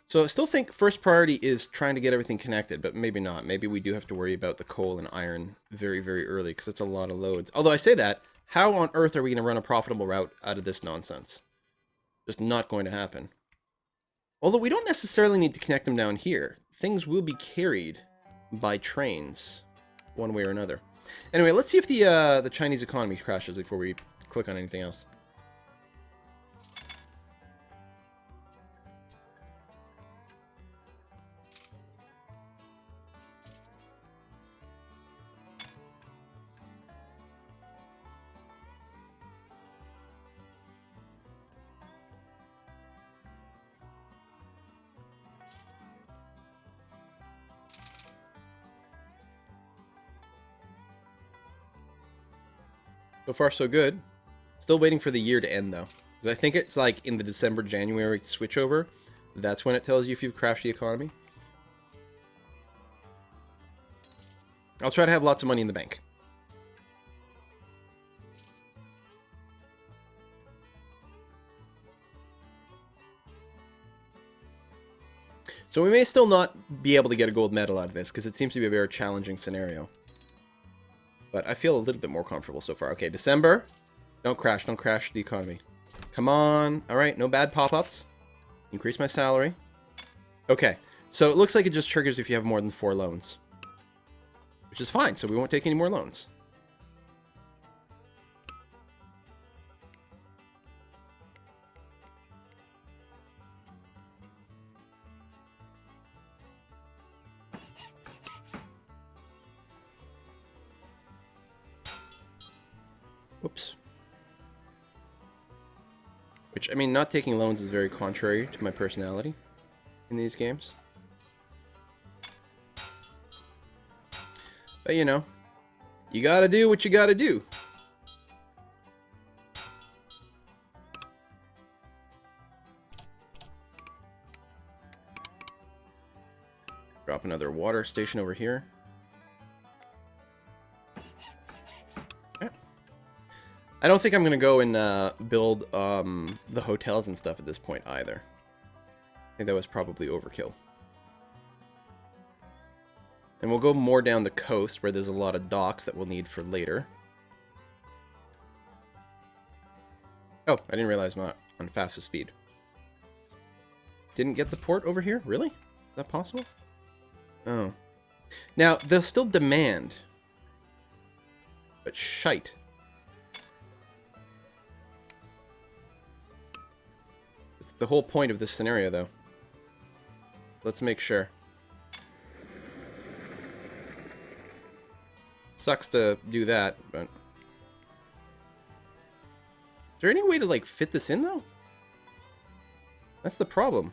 So I still think first priority is trying to get everything connected, but maybe not. Maybe we do have to worry about the coal and iron very, very early, because it's a lot of loads. Although I say that, how on earth are we going to run a profitable route out of this nonsense? Just not going to happen. Although we don't necessarily need to connect them down here. Things will be carried by trains, one way or another. Anyway, let's see if the Chinese economy crashes before we click on anything else. So far, so good. Still waiting for the year to end, though. Because I think it's like in the December-January switchover. That's when it tells you if you've crashed the economy. I'll try to have lots of money in the bank. So we may still not be able to get a gold medal out of this, because it seems to be a very challenging scenario. But I feel a little bit more comfortable so far. Okay, December. Don't crash the economy. Come on. All right, no bad pop-ups. Increase my salary. Okay, so it looks like it just triggers if you have more than 4 loans. Which is fine, so we won't take any more loans. Oops. Which, I mean, not taking loans is very contrary to my personality in these games. But, you know, you gotta do what you gotta do. Drop another water station over here. Okay. I don't think I'm gonna go and build the hotels and stuff at this point either. I think that was probably overkill. And we'll go more down the coast where there's a lot of docks that we'll need for later. Oh, I didn't realize I'm not on fastest speed. Didn't get the port over here? Really? Is that possible? Oh. Now, they'll still demand. But shite. It's the whole point of this scenario, though. Let's make sure. Sucks to do that, but... Is there any way to, like, fit this in, though? That's the problem.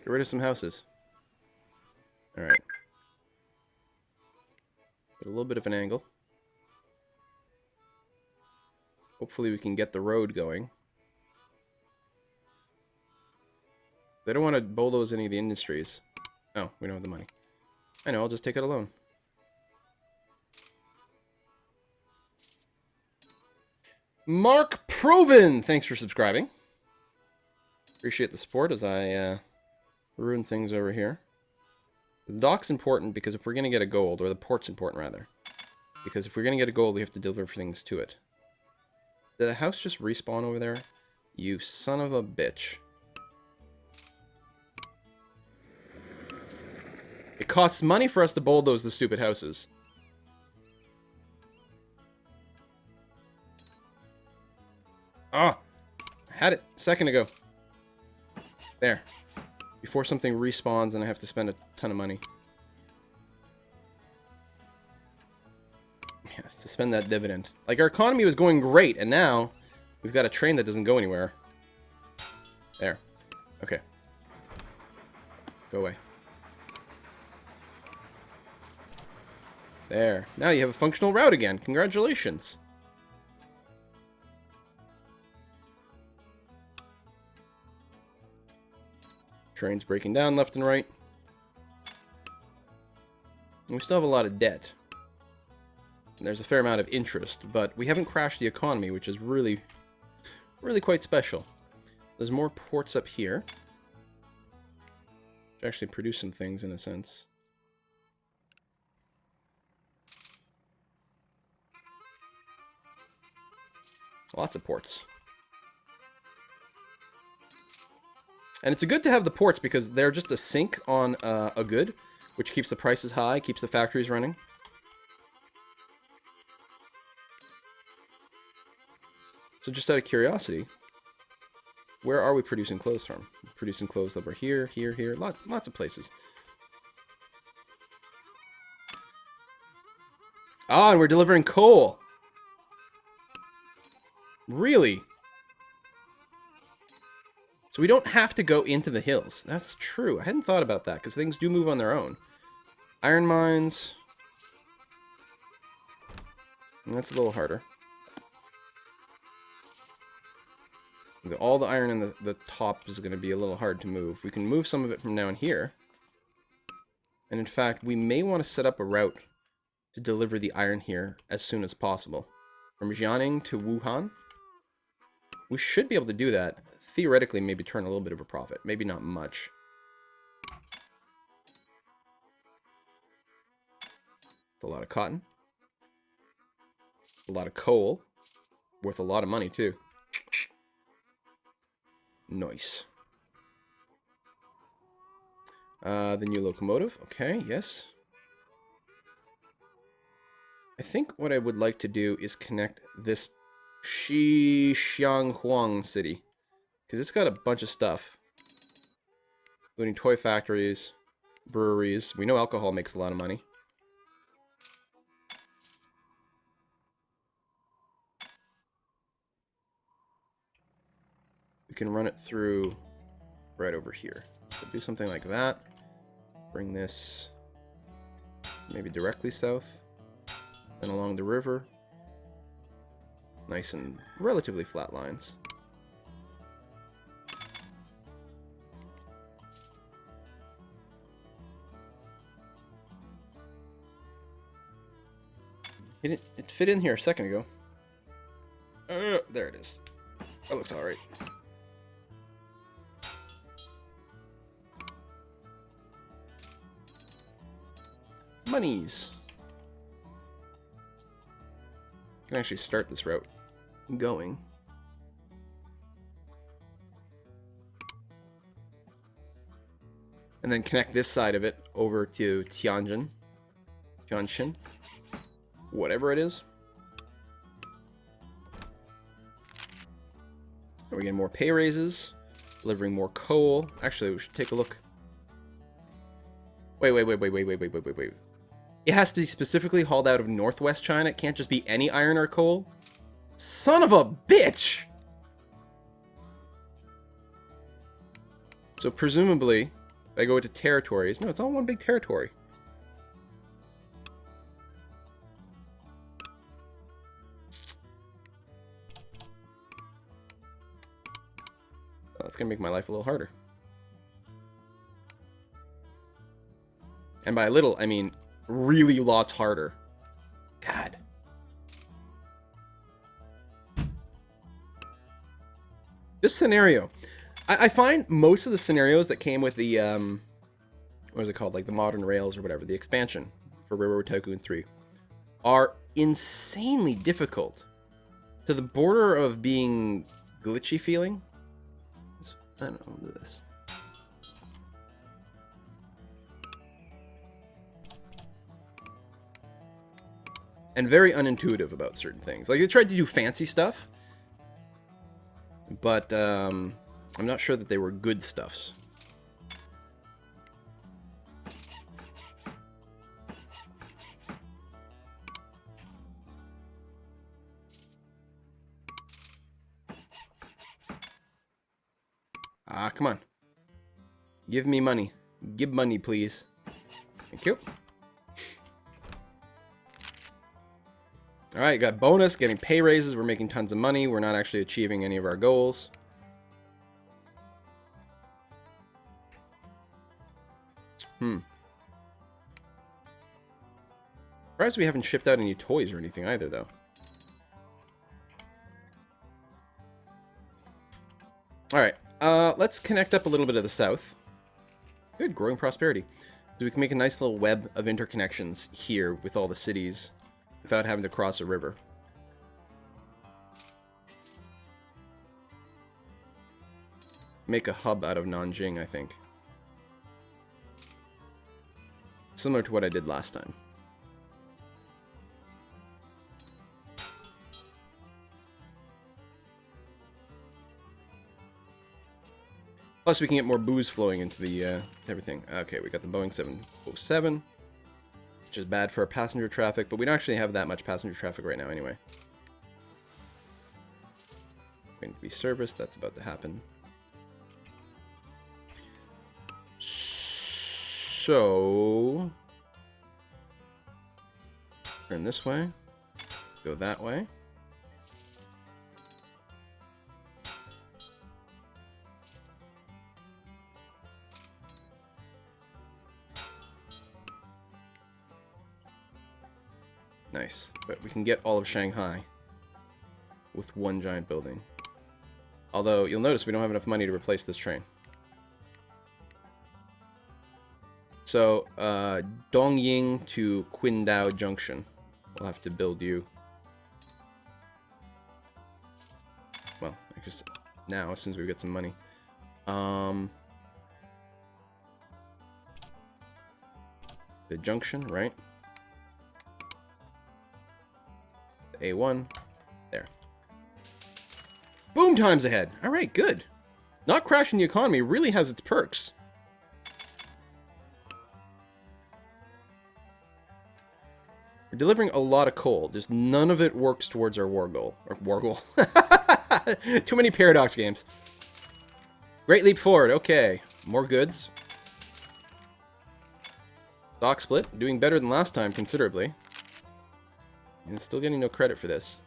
Get rid of some houses. Alright. Get a little bit of an angle. Hopefully we can get the road going. They don't want to bulldoze any of the industries. Oh, we don't have the money. I know, I'll just take it a loan. Mark Proven! Thanks for subscribing. Appreciate the support as I ruin things over here. The dock's important because if we're going to get a gold, or the port's important rather. Because if we're going to get a gold, we have to deliver things to it. Did the house just respawn over there? You son of a bitch. It costs money for us to bulldoze the stupid houses. Ah! I had it a second ago. There. Before something respawns and I have to spend a ton of money. Yeah, to spend that dividend. Like, our economy was going great, and now we've got a train that doesn't go anywhere. There. Okay. Go away. There. Now you have a functional route again. Congratulations. Trains breaking down left and right. And we still have a lot of debt. There's a fair amount of interest, but we haven't crashed the economy, which is really, really quite special. There's more ports up here. Which actually produce some things in a sense. Lots of ports. And it's good to have the ports because they're just a sink on a good, which keeps the prices high, keeps the factories running. So just out of curiosity, where are we producing clothes from? We're producing clothes over here, here, here, lots of places. Ah, and we're delivering coal. Really? So we don't have to go into the hills. That's true. I hadn't thought about that, because things do move on their own. Iron mines. And that's a little harder. All the iron in the top is going to be a little hard to move. We can move some of it from down here. And in fact, we may want to set up a route to deliver the iron here as soon as possible. From Jianing to Wuhan. We should be able to do that. Theoretically, maybe turn a little bit of a profit. Maybe not much. It's a lot of cotton. A lot of coal. Worth a lot of money, too. Nice. The new locomotive. Okay, yes. I think what I would like to do is connect this Xianghuang city. Because it's got a bunch of stuff. Including toy factories, breweries. We know alcohol makes a lot of money. We can run it through right over here. So do something like that. Bring this maybe directly south. Then along the river. Nice and relatively flat lines. It fit in here a second ago. There it is. That looks alright. Monies. I can actually start this route going. And then connect this side of it over to Tianjin. Tianjin. Whatever it is. Are we getting more pay raises? Delivering more coal. Actually, we should take a look. Wait. It has to be specifically hauled out of northwest China. It can't just be any iron or coal. Son of a bitch! So presumably, if I go into territories... No, it's all one big territory. Well, that's going to make my life a little harder. And by a little, I mean really lots harder. God. This scenario. I find most of the scenarios that came with the, what is it called? Like the modern rails or whatever, the expansion for Railroad Tycoon 3, are insanely difficult. To the border of being glitchy feeling. I don't know, I'll do this. And very unintuitive about certain things. Like, they tried to do fancy stuff, but I'm not sure that they were good stuffs. Ah, come on. Give me money. Give money, please. Thank you. All right, got bonus, getting pay raises. We're making tons of money. We're not actually achieving any of our goals. Surprised we haven't shipped out any toys or anything either, though. All right, let's connect up a little bit of the south. Good, growing prosperity. So we can make a nice little web of interconnections here with all the cities without having to cross a river. Make a hub out of Nanjing, I think. Similar to what I did last time. Plus, we can get more booze flowing into the everything. Okay, we got the Boeing 707, which is bad for our passenger traffic, but we don't actually have that much passenger traffic right now anyway. Going to be serviced. That's about to happen. So, turn this way. Go that way. Nice, but we can get all of Shanghai with one giant building. Although, you'll notice we don't have enough money to replace this train. So, Dongying to Qingdao Junction. We'll have to build you. Well, I guess now, as soon as we get some money. The junction, right? A1. There. Boom times ahead. All right, good. Not crashing the economy really has its perks. We're delivering a lot of coal. Just none of it works towards our war goal. Or war goal. Too many Paradox games. Great leap forward. Okay. More goods. Stock split. Doing better than last time considerably. And still getting no credit for this.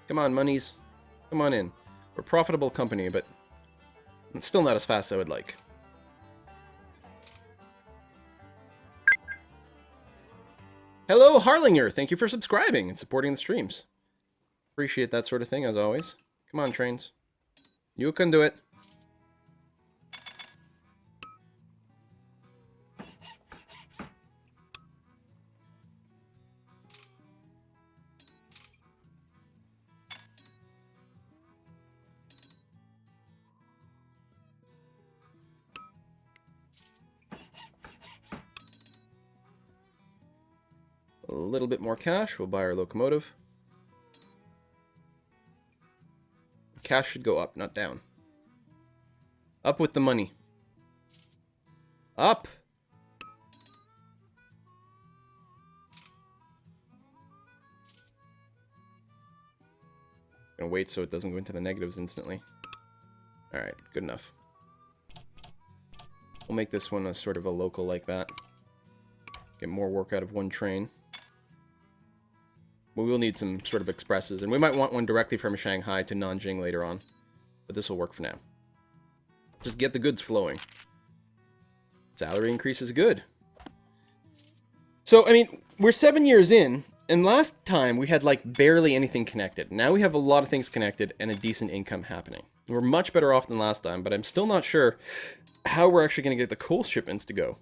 Come on, monies. Come on in. We're a profitable company, but it's still not as fast as I would like. Hello, Harlinger. Thank you for subscribing and supporting the streams. Appreciate that sort of thing, as always. Come on, trains. You can do it. A little bit more cash. We'll buy our locomotive. Cash should go up, not down. Up with the money. Up! Gonna wait so it doesn't go into the negatives instantly. Alright, good enough. We'll make this one a sort of a local like that. Get more work out of one train. We will need some sort of expresses, and we might want one directly from Shanghai to Nanjing later on. But this will work for now. Just get the goods flowing. Salary increase is good. So, I mean, we're 7 years in, and last time we had, like, barely anything connected. Now we have a lot of things connected and a decent income happening. We're much better off than last time, but I'm still not sure how we're actually going to get the coal shipments to go.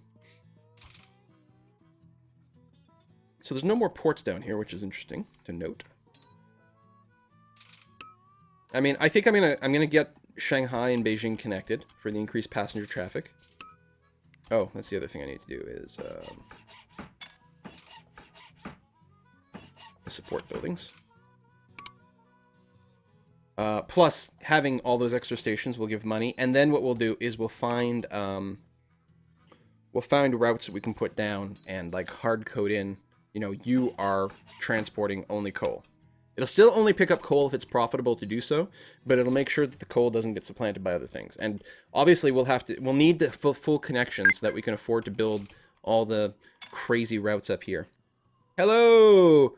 So there's no more ports down here, which is interesting to note. I mean, I think I'm gonna get Shanghai and Beijing connected for the increased passenger traffic. Oh, that's the other thing I need to do is support buildings. Plus, having all those extra stations will give money, and then what we'll do is we'll find routes that we can put down and like hard code in. You know, you are transporting only coal. It'll still only pick up coal if it's profitable to do so, but it'll make sure that the coal doesn't get supplanted by other things. And obviously we'll need the full connection so that we can afford to build all the crazy routes up here. Hello,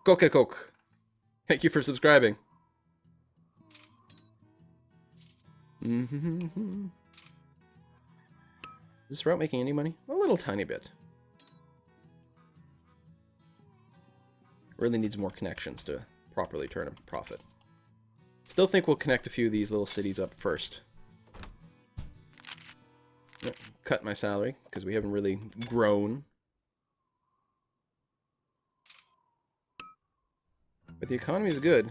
Coke. Thank you for subscribing. Is this route making any money? A little tiny bit. Really needs more connections to properly turn a profit. Still think we'll connect a few of these little cities up first. Cut my salary, because we haven't really grown. But the economy is good.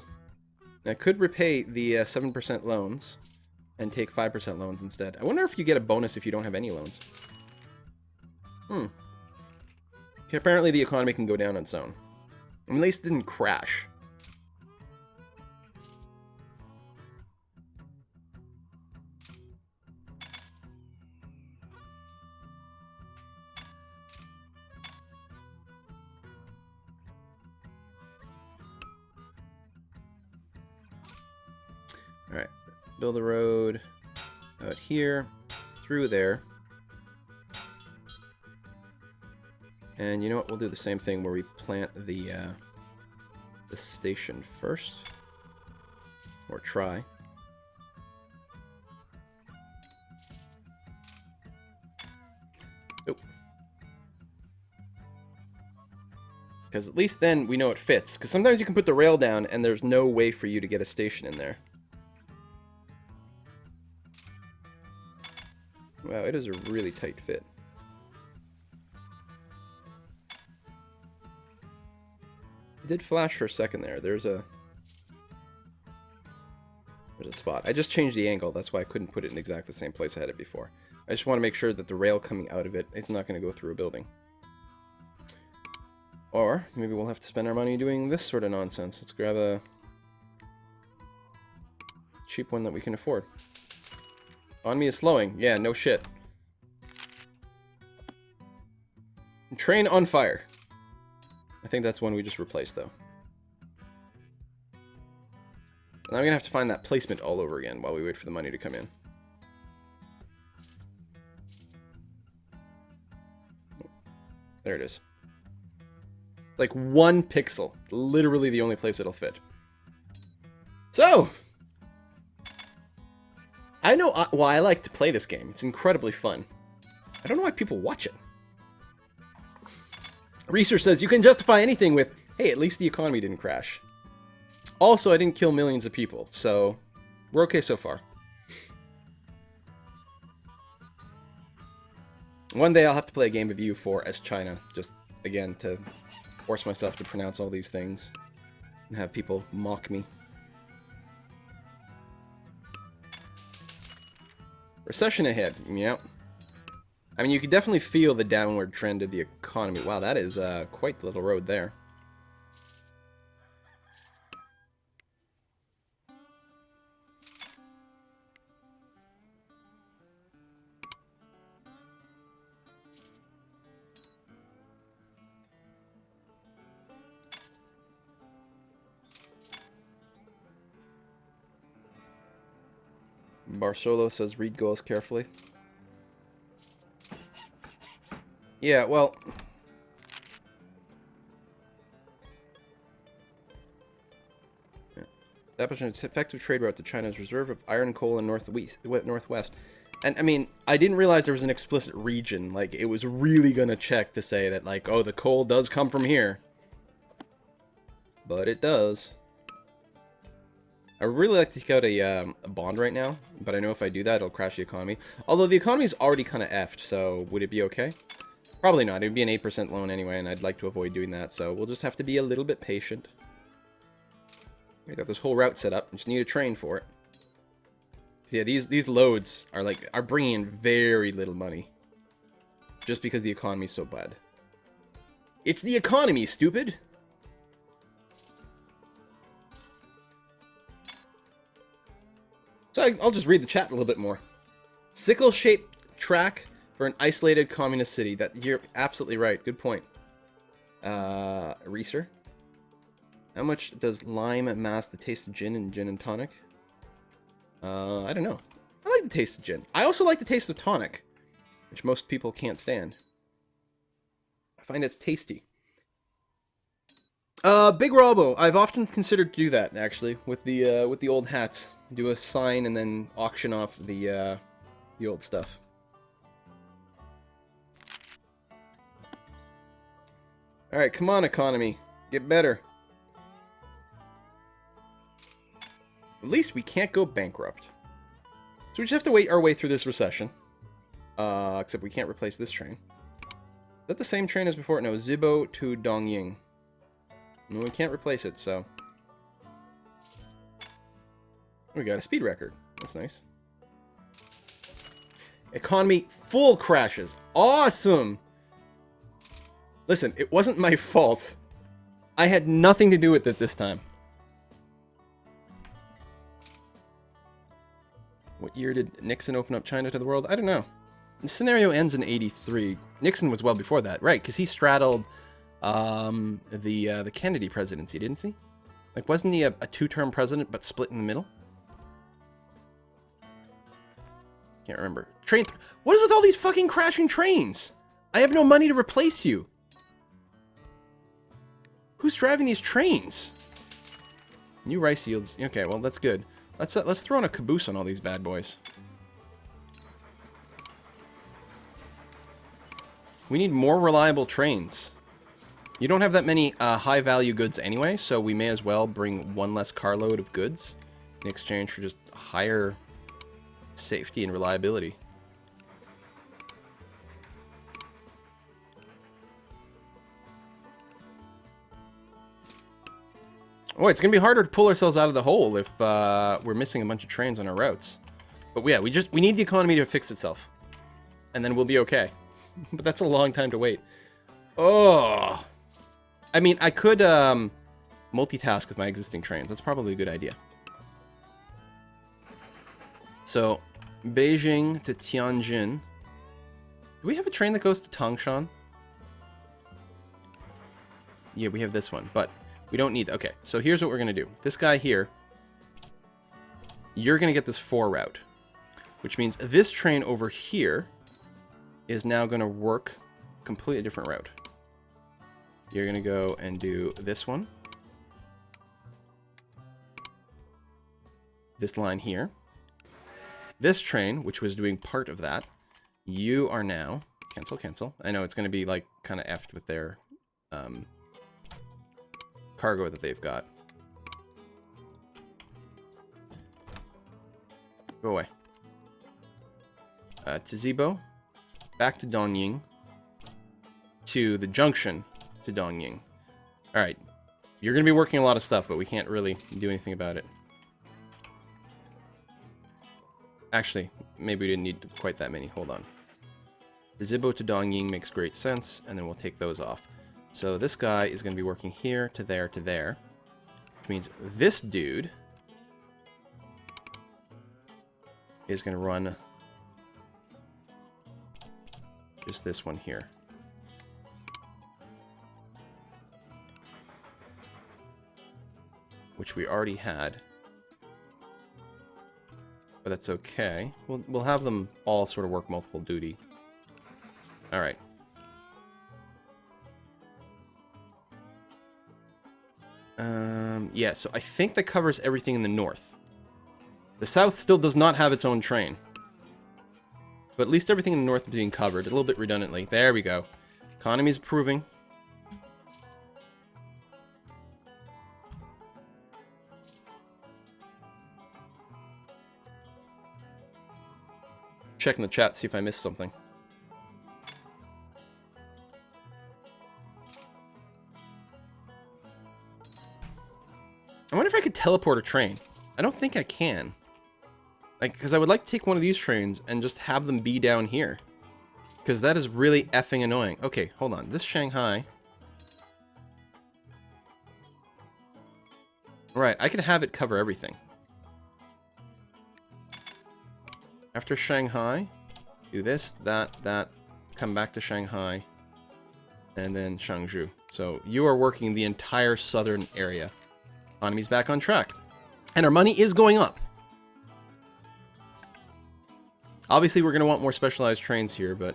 And I could repay the 7% loans and take 5% loans instead. I wonder if you get a bonus if you don't have any loans. Okay, apparently the economy can go down on its own. I mean, at least it didn't crash. Alright, build a road out here, through there. And you know what, we'll do the same thing where we plant the station first. Or try. Oh. Because at least then we know it fits. Because sometimes you can put the rail down and there's no way for you to get a station in there. Wow, it is a really tight fit. It did flash for a second there. There's a spot. I just changed the angle. That's why I couldn't put it in exactly the same place I had it before. I just want to make sure that the rail coming out of it is not going to go through a building. Or maybe we'll have to spend our money doing this sort of nonsense. Let's grab a cheap one that we can afford. Economy is slowing. Yeah, no shit. Train on fire. I think that's one we just replaced, though. And I'm going to have to find that placement all over again while we wait for the money to come in. There it is. Like 1 pixel. Literally the only place it'll fit. So! I know why I like to play this game. It's incredibly fun. I don't know why people watch it. Research says, you can justify anything with, hey, at least the economy didn't crash. Also, I didn't kill millions of people, so we're okay so far. One day I'll have to play a game of EU4 as China, just, again, to force myself to pronounce all these things and have people mock me. Recession ahead, yeah. I mean, you can definitely feel the downward trend of the economy. Wow, that is quite the little road there. Barcelo says read goals carefully. Yeah, well... Establish an effective trade route to China's reserve of iron and coal in northwest. And, I mean, I didn't realize there was an explicit region. Like, it was really gonna check to say that, like, oh, the coal does come from here. But it does. I would really like to take out a bond right now, but I know if I do that, it'll crash the economy. Although the economy is already kind of effed, so would it be okay? Probably not. It would be an 8% loan anyway, and I'd like to avoid doing that, so we'll just have to be a little bit patient. We got this whole route set up. We just need a train for it. So yeah, these loads are bringing in very little money, just because the economy's so bad. It's the economy, stupid. So I'll just read the chat a little bit more. Sickle-shaped track for an isolated communist city. That you're absolutely right. Good point. Reeser. How much does lime mask the taste of gin and gin and tonic? I don't know. I like the taste of gin. I also like the taste of tonic, which most people can't stand. I find it's tasty. Big Robo. I've often considered to do that, actually, with the old hats. Do a sign and then auction off the old stuff. Alright, come on, economy. Get better. At least we can't go bankrupt. So we just have to wait our way through this recession. Except we can't replace this train. Is that the same train as before? No, Zibo to Dongying. No, we can't replace it, so... We got a speed record. That's nice. Economy full crashes. Awesome! Listen, it wasn't my fault. I had nothing to do with it this time. What year did Nixon open up China to the world? I don't know. The scenario ends in 83. Nixon was well before that, right? Because he straddled the Kennedy presidency, didn't he? Like, wasn't he a two-term president but split in the middle? Can't remember. What is with all these fucking crashing trains? I have no money to replace you. Who's driving these trains? New rice yields. Okay, well, that's good. Let's throw in a caboose on all these bad boys. We need more reliable trains. You don't have that many high-value goods anyway, so we may as well bring one less carload of goods in exchange for just higher safety and reliability. Oh, it's gonna be harder to pull ourselves out of the hole if we're missing a bunch of trains on our routes. But yeah, we need the economy to fix itself, and then we'll be okay. But that's a long time to wait. Oh, I mean, I could multitask with my existing trains. That's probably a good idea. So, Beijing to Tianjin. Do we have a train that goes to Tangshan? Yeah, we have this one, but we don't need... Okay, so here's what we're going to do. This guy here, you're going to get this 4 route, which means this train over here is now going to work completely different route. You're going to go and do this one. This line here. This train, which was doing part of that, you are now... Cancel, cancel. I know it's going to be, like, kind of effed with their cargo that they've got. Go away. To Zibo. Back to Dongying. To the junction to Dongying. Alright. You're going to be working a lot of stuff, but we can't really do anything about it. Actually, maybe we didn't need quite that many. Hold on. The Zibo to Dongying makes great sense, and then we'll take those off. So this guy is going to be working here to there to there, which means this dude is going to run just this one here. Which we already had. But that's okay. We'll have them all sort of work multiple duty. Alright. Yeah, so I think that covers everything in the north. The south still does not have its own train. But at least everything in the north is being covered, a little bit redundantly. There we go. Economy's improving. Checking the chat, see if I missed something. I wonder if I could teleport a train. I don't think I can. Like, because I would like to take one of these trains and just have them be down here. Because that is really effing annoying. Okay, hold on. This Shanghai. Right, I could have it cover everything. After Shanghai, do this, that, come back to Shanghai, and then Changzhou. So you are working the entire southern area. Economy's back on track. And our money is going up. Obviously, we're going to want more specialized trains here, but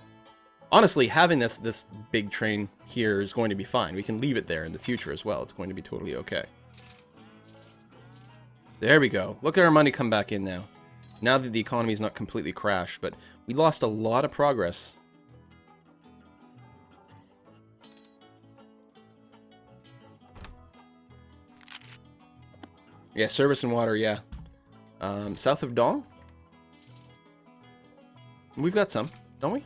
honestly, having this big train here is going to be fine. We can leave it there in the future as well. It's going to be totally okay. There we go. Look at our money come back in now. Now that the economy is not completely crashed, but we lost a lot of progress. Yeah, service and water, yeah. South of Dong? We've got some, don't we?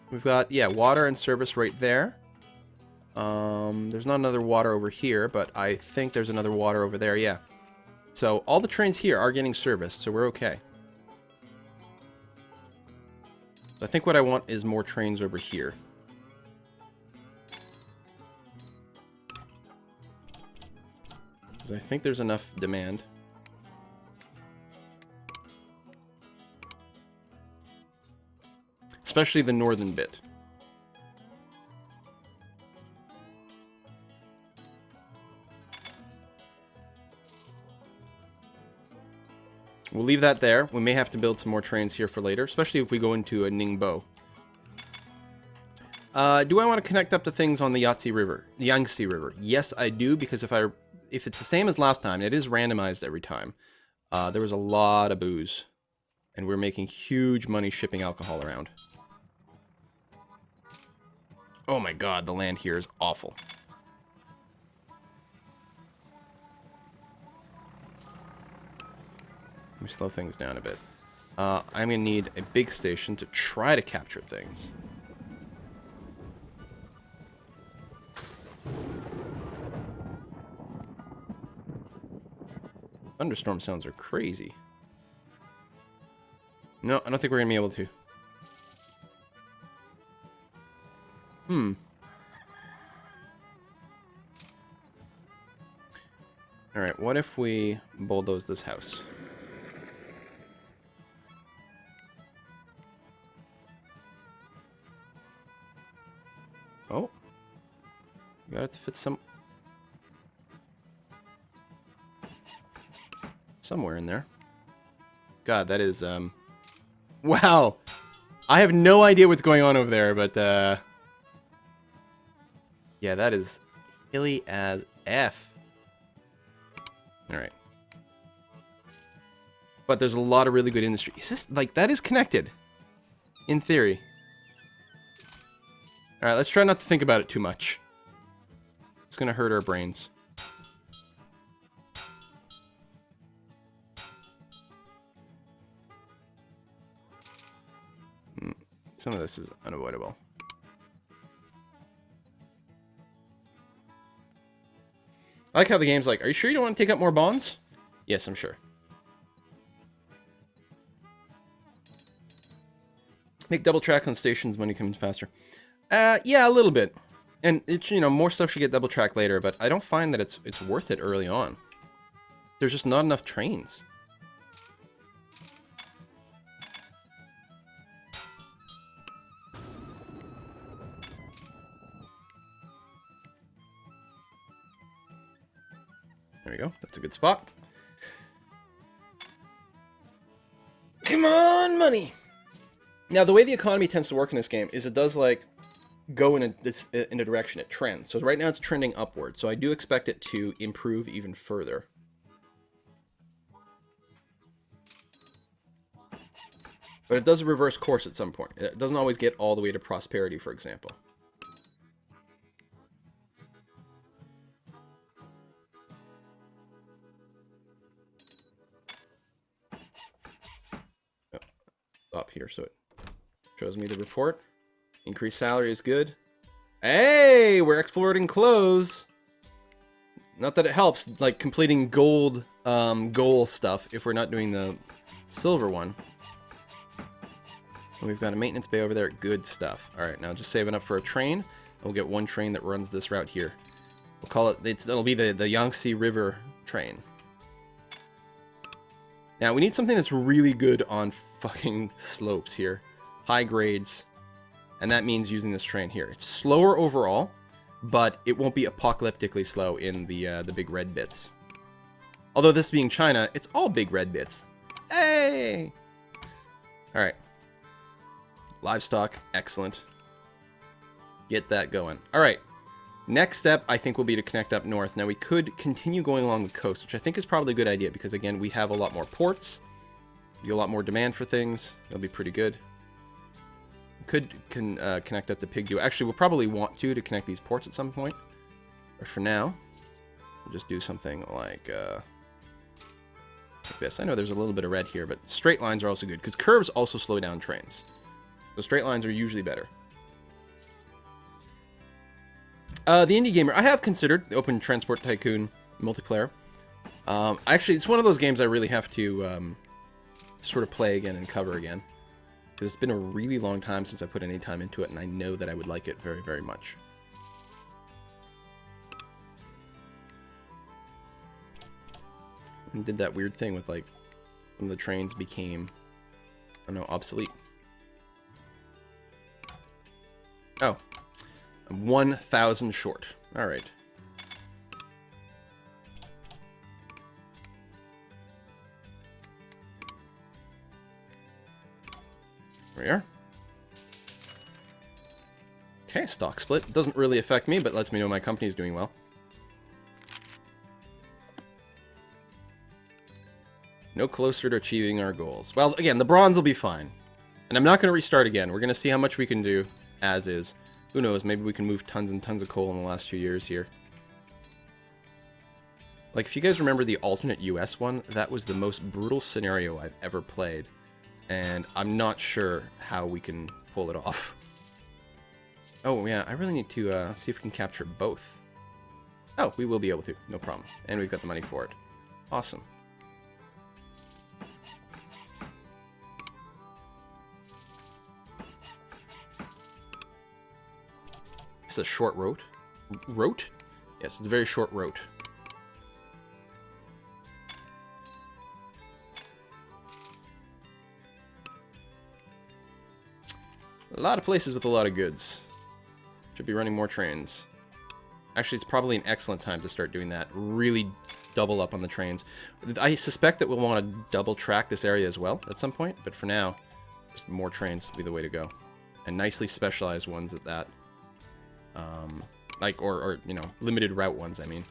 We've got, yeah, water and service right there. There's not another water over here, but I think there's another water over there, yeah. So all the trains here are getting serviced, so we're okay. So I think what I want is more trains over here. Because I think there's enough demand. Especially the northern bit. We'll leave that there. We may have to build some more trains here for later, especially if we go into a Ningbo. Do I want to connect up to things on the Yangtze River? The Yangtze River. Yes, I do, because if it's the same as last time, it is randomized every time. There was a lot of booze, and we're making huge money shipping alcohol around. Oh my god, the land here is awful. Let me slow things down a bit. I'm going to need a big station to try to capture things. Thunderstorm sounds are crazy. No, I don't think we're going to be able to. Alright, what if we bulldoze this house? Oh. Got it to fit somewhere in there. God, that is, wow! I have no idea what's going on over there, but, yeah, that is hilly as F. Alright. But there's a lot of really good industry. Is this, like, that is connected. In theory. Alright, let's try not to think about it too much. It's gonna hurt our brains. Some of this is unavoidable. I like how the game's like, are you sure you don't want to take up more bonds? Yes, I'm sure. Make double track on stations when you come in faster. Yeah, a little bit. And it's, you know, more stuff should get double track later, but I don't find that it's worth it early on. There's just not enough trains. There we go. That's a good spot. Come on, money! Now, the way the economy tends to work in this game is it does, like, go in a direction. It trends. So right now it's trending upward. So I do expect it to improve even further. But it does reverse course at some point. It doesn't always get all the way to prosperity, for example. Oh, stop here so it shows me the report. Increased salary is good. Hey, we're exploring clothes. Not that it helps, like, completing gold goal stuff if we're not doing the silver one. And we've got a maintenance bay over there. Good stuff. All right, now just saving up for a train. We'll get one train that runs this route here. We'll call it, it'll be the Yangtze River train. Now, we need something that's really good on fucking slopes here. High grades. And that means using this train here. It's slower overall, but it won't be apocalyptically slow in the big red bits. Although this being China, it's all big red bits. Hey! Alright. Livestock, excellent. Get that going. Alright. Next step, I think, will be to connect up north. Now, we could continue going along the coast, which I think is probably a good idea, because, again, we have a lot more ports. Be a lot more demand for things. That'll be pretty good. We could connect up the pig duo. Actually, we'll probably want to connect these ports at some point. But for now, we'll just do something like this. I know there's a little bit of red here, but straight lines are also good, because curves also slow down trains. So straight lines are usually better. The Indie Gamer, I have considered the Open Transport Tycoon multiplayer. Actually, it's one of those games I really have to sort of play again and cover again. Because it's been a really long time since I put any time into it, and I know that I would like it very, very much. And did that weird thing with, like, some of the trains became, I don't know, obsolete. Oh. I'm 1,000 short. Alright. There we are. Okay, stock split. Doesn't really affect me, but lets me know my company is doing well. No closer to achieving our goals. Well, again, the bronze will be fine. And I'm not going to restart again. We're going to see how much we can do as is. Who knows, maybe we can move tons and tons of coal in the last few years here. Like, if you guys remember the alternate US one, that was the most brutal scenario I've ever played. And I'm not sure how we can pull it off. Oh, yeah, I really need to see if we can capture both. Oh, we will be able to, no problem. And we've got the money for it. Awesome. It's a short road. Road? Yes, it's a very short road. A lot of places with a lot of goods. Should be running more trains. Actually, it's probably an excellent time to start doing that. Really double up on the trains. I suspect that we'll want to double track this area as well at some point, but for now, just more trains will be the way to go. And nicely specialized ones at that. Like, or, you know, limited route ones, I mean.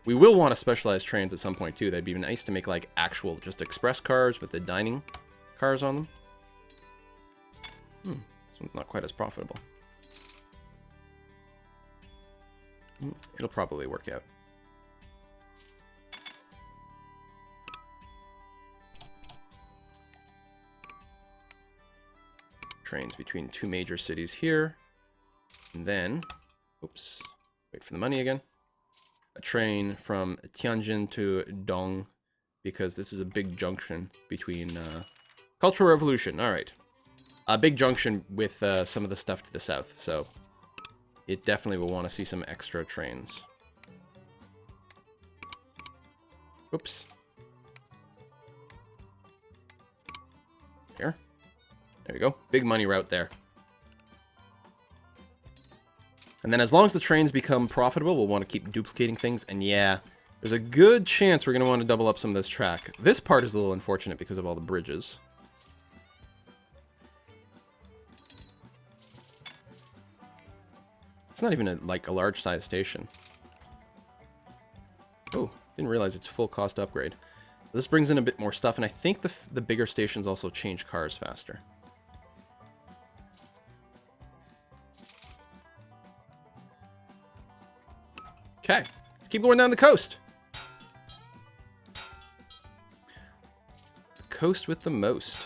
We will want to specialize trains at some point, too. That'd be nice to make, like, actual just express cars with the dining cars on them. This one's not quite as profitable. It'll probably work out. Trains between two major cities here. And then, oops, wait for the money again. A train from Tianjin to Dong, because this is a big junction between Cultural Revolution. All right, a big junction with some of the stuff to the south, so it definitely will want to see some extra trains. Oops. Here. There we go. Big money route there. And then as long as the trains become profitable, we'll want to keep duplicating things. And yeah, there's a good chance we're going to want to double up some of this track. This part is a little unfortunate because of all the bridges. It's not even a large size station. Oh, didn't realize it's a full cost upgrade. This brings in a bit more stuff, and I think the bigger stations also change cars faster. Okay, let's keep going down the coast. The coast with the most.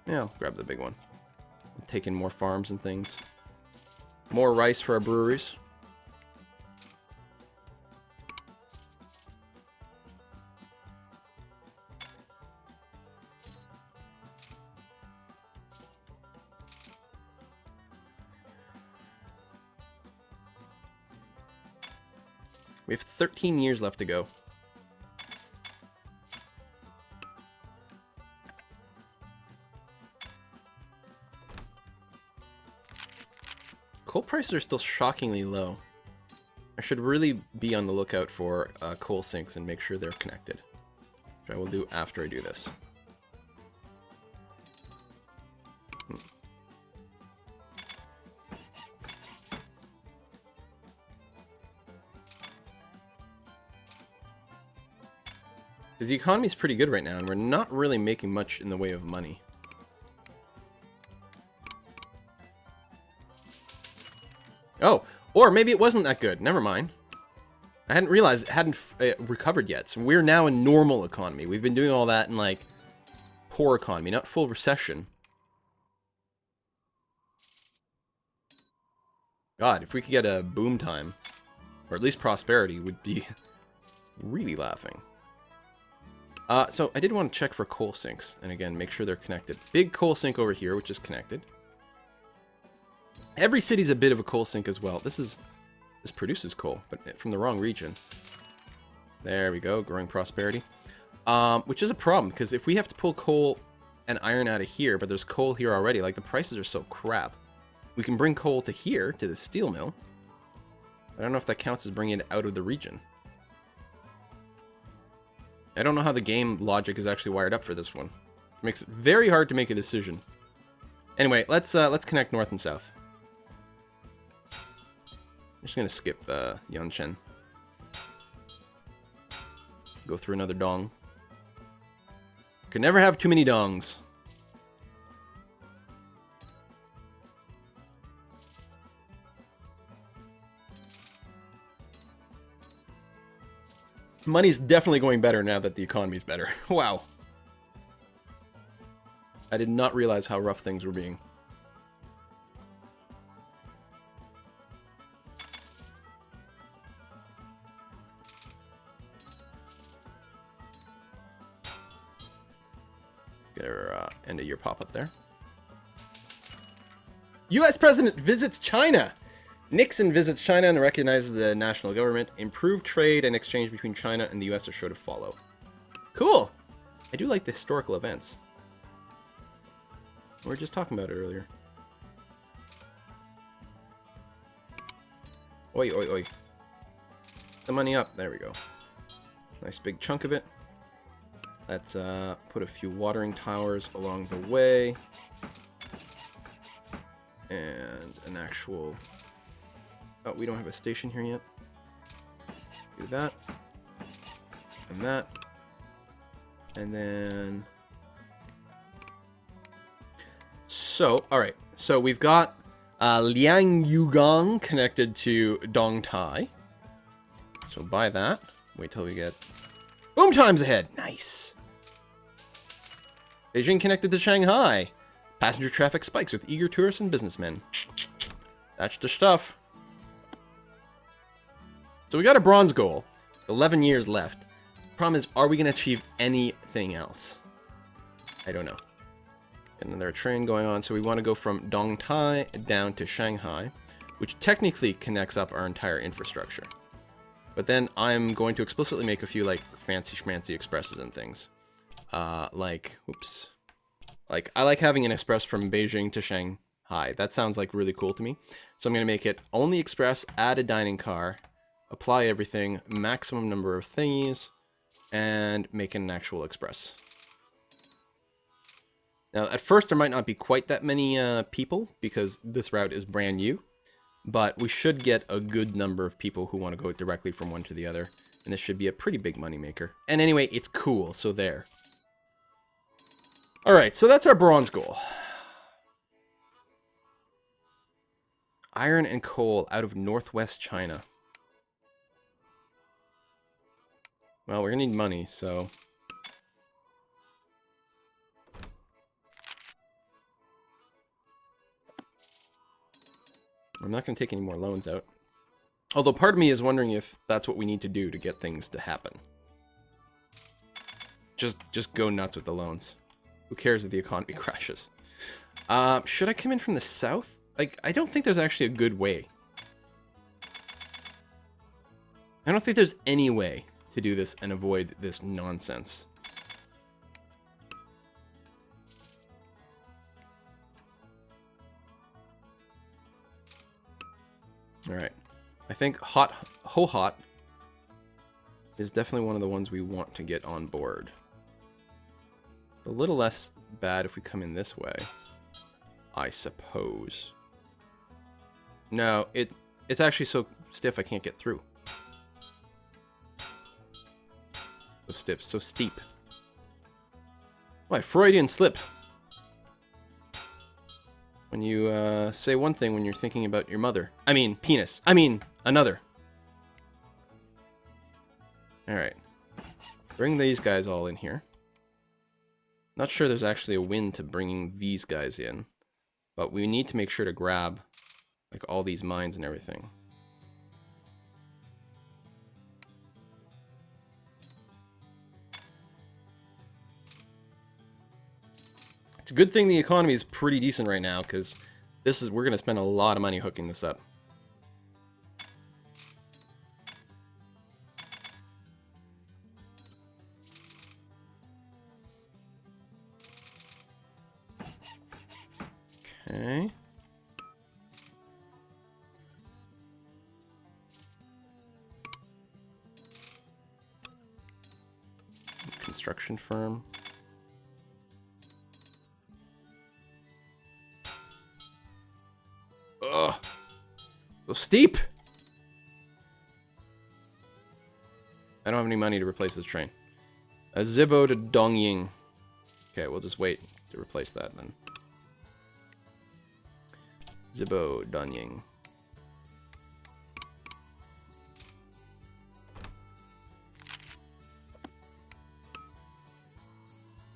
Yeah, I'll grab the big one. Take in more farms and things. More rice for our breweries. We have 13 years left to go. Coal prices are still shockingly low. I should really be on the lookout for coal sinks and make sure they're connected. Which I will do after I do this. Because the economy is pretty good right now, and we're not really making much in the way of money. Oh, or maybe it wasn't that good. Never mind. I hadn't realized it hadn't recovered yet. So we're now in normal economy. We've been doing all that in, like, poor economy, not full recession. God, if we could get a boom time, or at least prosperity, would be really laughing. So I did want to check for coal sinks, and again, make sure they're connected. Big coal sink over here, which is connected. Every city's a bit of a coal sink as well. This produces coal, but from the wrong region. There we go, growing prosperity. Which is a problem, because if we have to pull coal and iron out of here, but there's coal here already, like the prices are so crap. We can bring coal to here, to the steel mill. I don't know if that counts as bringing it out of the region. I don't know how the game logic is actually wired up for this one. It makes it very hard to make a decision. Anyway, let's connect north and south. I'm just gonna skip Yunchen. Go through another dong. Could never have too many dongs. Money's definitely going better now that the economy's better. Wow. I did not realize how rough things were being. Get our end of year pop up there. U.S. President visits China. Nixon visits China and recognizes the national government. Improved trade and exchange between China and the U.S. are sure to follow. Cool. I do like the historical events. We were just talking about it earlier. Oi, oi, oi. The money up. There we go. Nice big chunk of it. Let's put a few watering towers along the way. And an actual... Oh, we don't have a station here yet. Do that. And that. And then... So, alright. So we've got Liangyugang connected to Dongtai. So buy that. Wait till we get... Boom times ahead! Nice! Beijing connected to Shanghai. Passenger traffic spikes with eager tourists and businessmen. That's the stuff. So we got a bronze goal. 11 years left. Problem is, are we going to achieve anything else? I don't know. And then there's a train going on, so we want to go from Dongtai down to Shanghai, which technically connects up our entire infrastructure. But then I'm going to explicitly make a few, like, fancy schmancy expresses and things. Oops. Like, I like having an express from Beijing to Shanghai. That sounds, like, really cool to me. So I'm going to make it only express, add a dining car, apply everything, maximum number of thingies, and make an actual express. Now, at first, there might not be quite that many people, because this route is brand new, but we should get a good number of people who want to go directly from one to the other, and this should be a pretty big moneymaker. And anyway, it's cool, so there. Alright, so that's our bronze goal. Iron and coal out of northwest China. Well, we're gonna need money, so... I'm not gonna take any more loans out. Although part of me is wondering if that's what we need to do to get things to happen. Just go nuts with the loans. Who cares if the economy crashes? Should I come in from the south? Like, I don't think there's actually a good way. I don't think there's any way to do this and avoid this nonsense. Alright. I think Ho-Hot is definitely one of the ones we want to get on board. A little less bad if we come in this way, I suppose. No, it's actually so stiff I can't get through. So stiff, so steep. Why, Freudian slip. When you say one thing when you're thinking about your mother. I mean, penis. I mean, another. Alright. Bring these guys all in here. Not sure there's actually a win to bringing these guys in. But we need to make sure to grab, like, all these mines and everything. It's a good thing the economy is pretty decent right now, because we're going to spend a lot of money hooking this up. Okay. Construction firm. Ugh. So steep. I don't have any money to replace this train. A Zibo to Dongying. Okay, we'll just wait to replace that then. Zibo Dongying.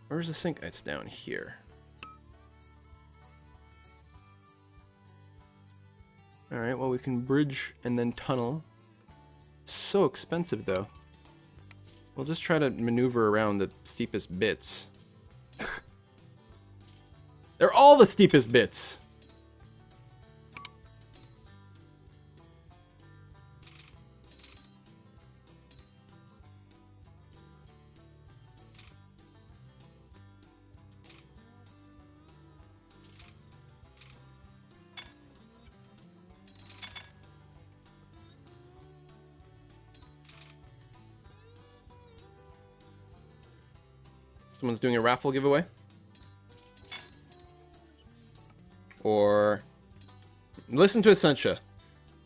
Where's the sink? It's down here. Alright, well we can bridge and then tunnel. It's so expensive though. We'll just try to maneuver around the steepest bits. They're all the steepest bits! Someone's doing a raffle giveaway. Or listen to Essentia.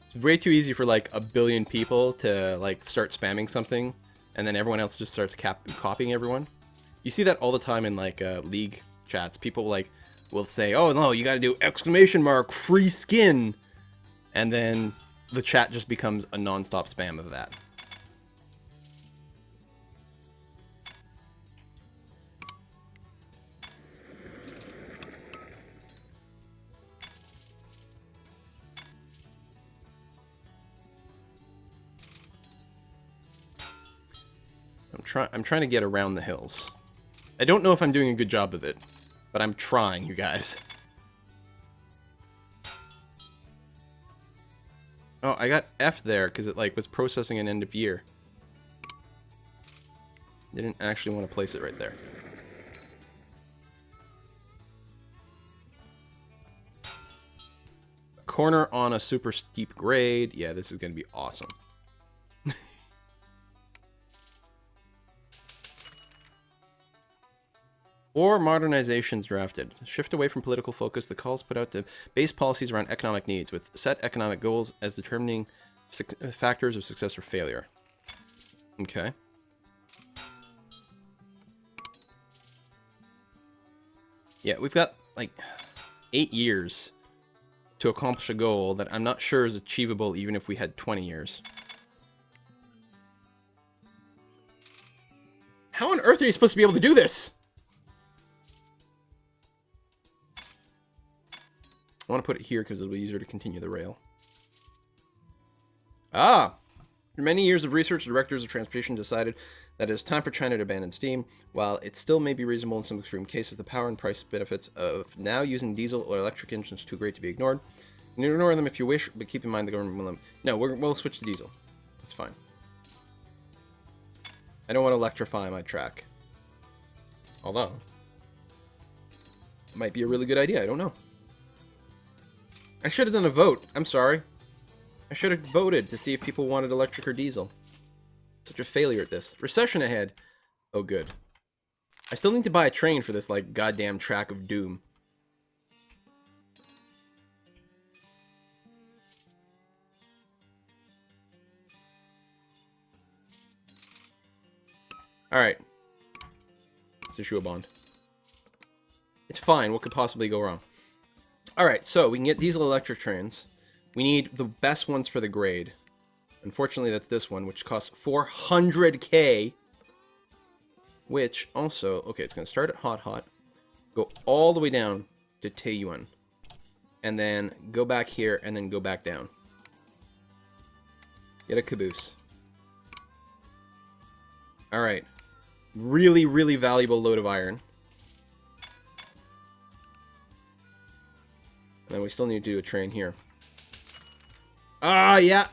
It's way too easy for like a billion people to like start spamming something, and then everyone else just starts copying everyone. You see that all the time in like League chats. People like will say, "Oh no, you got to do exclamation mark free skin," and then the chat just becomes a non-stop spam of that. I'm trying to get around the hills. I don't know if I'm doing a good job of it, but I'm trying, you guys. Oh, I got F there because it like was processing an end of year. Didn't actually want to place it right there. Corner on a super steep grade. Yeah, this is going to be awesome. Or modernizations drafted. Shift away from political focus. The calls put out to base policies around economic needs, with set economic goals as determining factors of success or failure. Okay. Yeah, we've got like 8 years to accomplish a goal that I'm not sure is achievable even if we had 20 years. How on earth are you supposed to be able to do this? I want to put it here because it'll be easier to continue the rail. Ah! After many years of research, directors of transportation decided that it is time for China to abandon steam. While it still may be reasonable in some extreme cases, the power and price benefits of now using diesel or electric engines are too great to be ignored. You can ignore them if you wish, but keep in mind the government will... No, we'll switch to diesel. That's fine. I don't want to electrify my track. Although, it might be a really good idea, I don't know. I should have done a vote. I'm sorry. I should have voted to see if people wanted electric or diesel. Such a failure at this. Recession ahead. Oh, good. I still need to buy a train for this, like, goddamn track of doom. Alright. Let's issue a bond. It's fine. What could possibly go wrong? Alright, so we can get diesel electric trains. We need the best ones for the grade. Unfortunately, that's this one, which costs 400k. Which also... Okay, it's going to start at Hot, go all the way down to Taiyuan. And then go back here, and then go back down. Get a caboose. Alright. Really, really valuable load of iron. And then we still need to do a train here. Ah, yeah.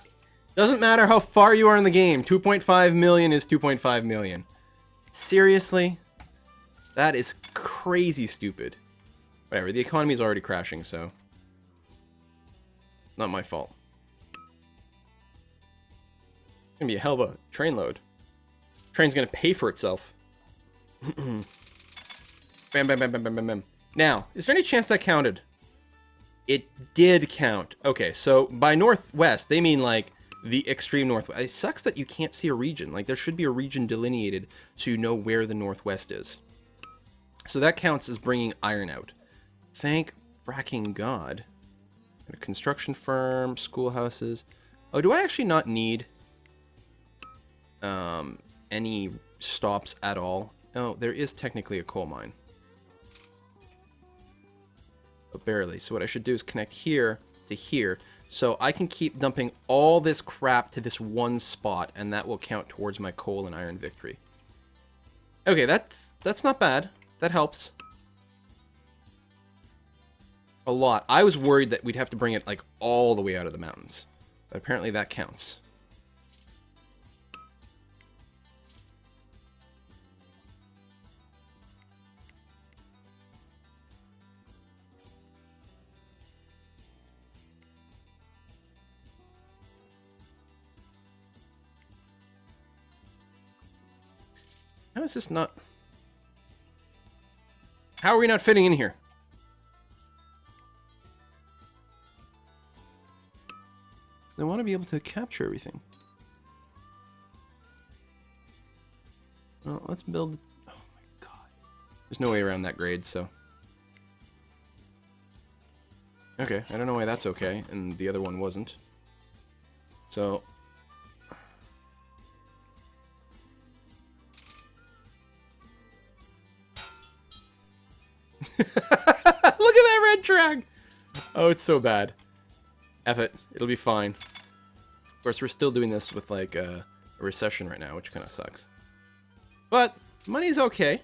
Doesn't matter how far you are in the game. 2.5 million is 2.5 million. Seriously? That is crazy stupid. Whatever, the economy is already crashing, so... Not my fault. It's gonna be a hell of a train load. Train's gonna pay for itself. Bam, bam, bam, bam, bam, bam, bam. Now, is there any chance that counted? It did count. Okay, so by northwest, they mean like the extreme northwest. It sucks that you can't see a region. Like there should be a region delineated so you know where the northwest is. So that counts as bringing iron out. Thank fracking God. Got a construction firm, schoolhouses. Oh, do I actually not need any stops at all? Oh, there is technically a coal mine. But barely. So what I should do is connect here to here. So I can keep dumping all this crap to this one spot, and that will count towards my coal and iron victory. Okay, that's not bad. That helps. A lot. I was worried that we'd have to bring it like all the way out of the mountains. But apparently that counts. How is this not... How are we not fitting in here? I want to be able to capture everything. Well, let's build... Oh my god. There's no way around that grade, so... Okay, I don't know why that's okay, and the other one wasn't. So... Look at that red track! Oh, it's so bad. F it. It'll be fine. Of course, we're still doing this with, like, a recession right now, which kind of sucks. But, money's okay.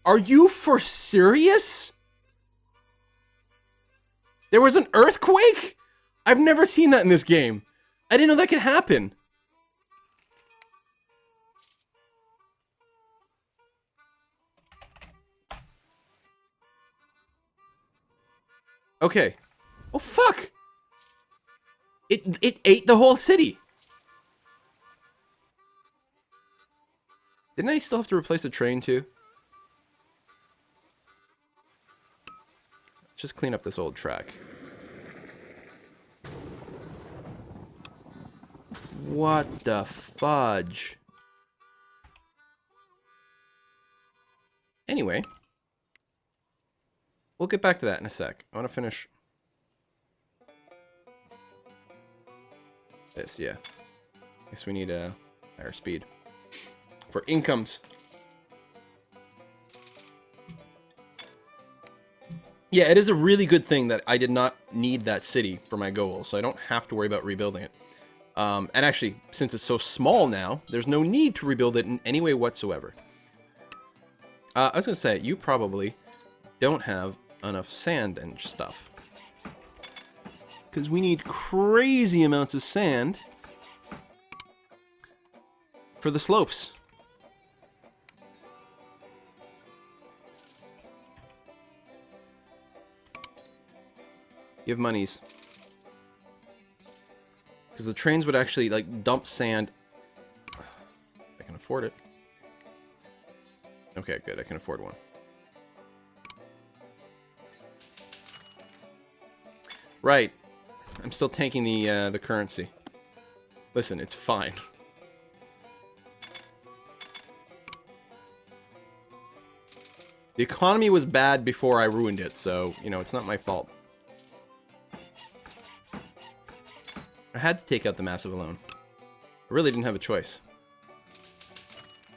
Are you for serious? There was an earthquake? I've never seen that in this game. I didn't know that could happen. Okay. Oh, fuck! It ate the whole city. Didn't I still have to replace the train, too? Just clean up this old track. What the fudge? Anyway. We'll get back to that in a sec. I want to finish this, yeah. Guess we need a higher speed. For incomes. Yeah, it is a really good thing that I did not need that city for my goal, so I don't have to worry about rebuilding it. And actually, since it's so small now, there's no need to rebuild it in any way whatsoever. I was going to say, you probably don't have enough sand and stuff. Because we need crazy amounts of sand for the slopes. Give monies. Because the trains would actually, like, dump sand. I can afford it. Okay, good. I can afford one. Right. I'm still tanking the currency. Listen, it's fine. The economy was bad before I ruined it, so, you know, it's not my fault. I had to take out the massive loan. I really didn't have a choice.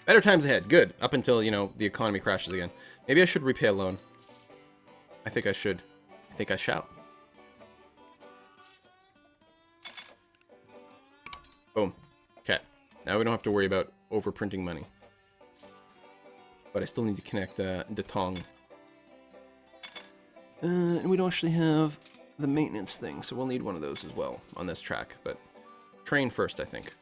Better times ahead. Good. Up until, you know, the economy crashes again. Maybe I should repay a loan. I think I should. I think I shall. Boom. Okay. Now we don't have to worry about overprinting money. But I still need to connect Datong. And we don't actually have the maintenance thing, so we'll need one of those as well on this track. But train first, I think.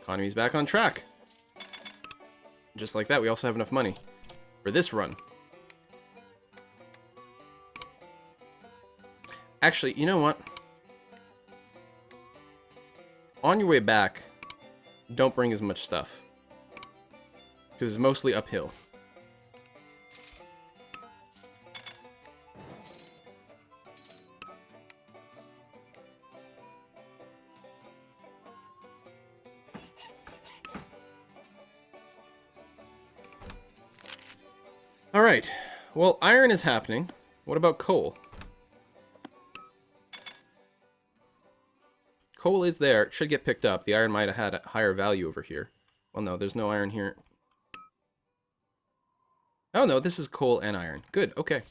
Economy's back on track. Just like that, we also have enough money for this run. Actually, you know what? On your way back, don't bring as much stuff. Because it's mostly uphill. Alright. Well, iron is happening. What about coal? Coal is there. It should get picked up. The iron might have had a higher value over here. Well, no, there's no iron here. Oh, no, this is coal and iron. Good, okay.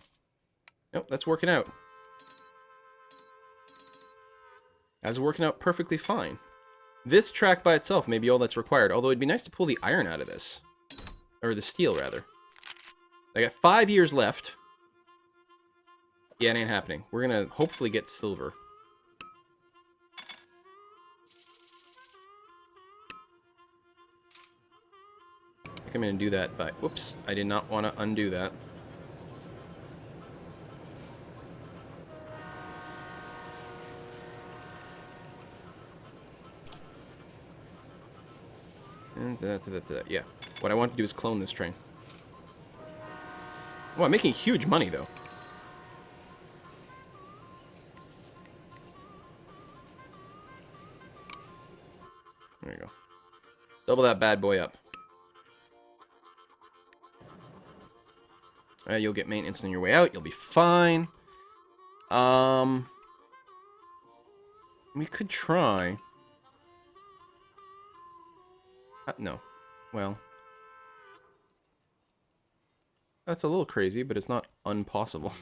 Nope, that's working out. That's working out perfectly fine. This track by itself may be all that's required, although it'd be nice to pull the iron out of this. Or the steel, rather. I got 5 years left. Yeah, it ain't happening. We're gonna hopefully get silver. I'm going to do that, but whoops, I did not want to undo that. And yeah. What I want to do is clone this train. Oh, I'm making huge money, though. There you go. Double that bad boy up. You'll get maintenance on your way out. You'll be fine. We could try. No. Well. That's a little crazy, but it's not impossible.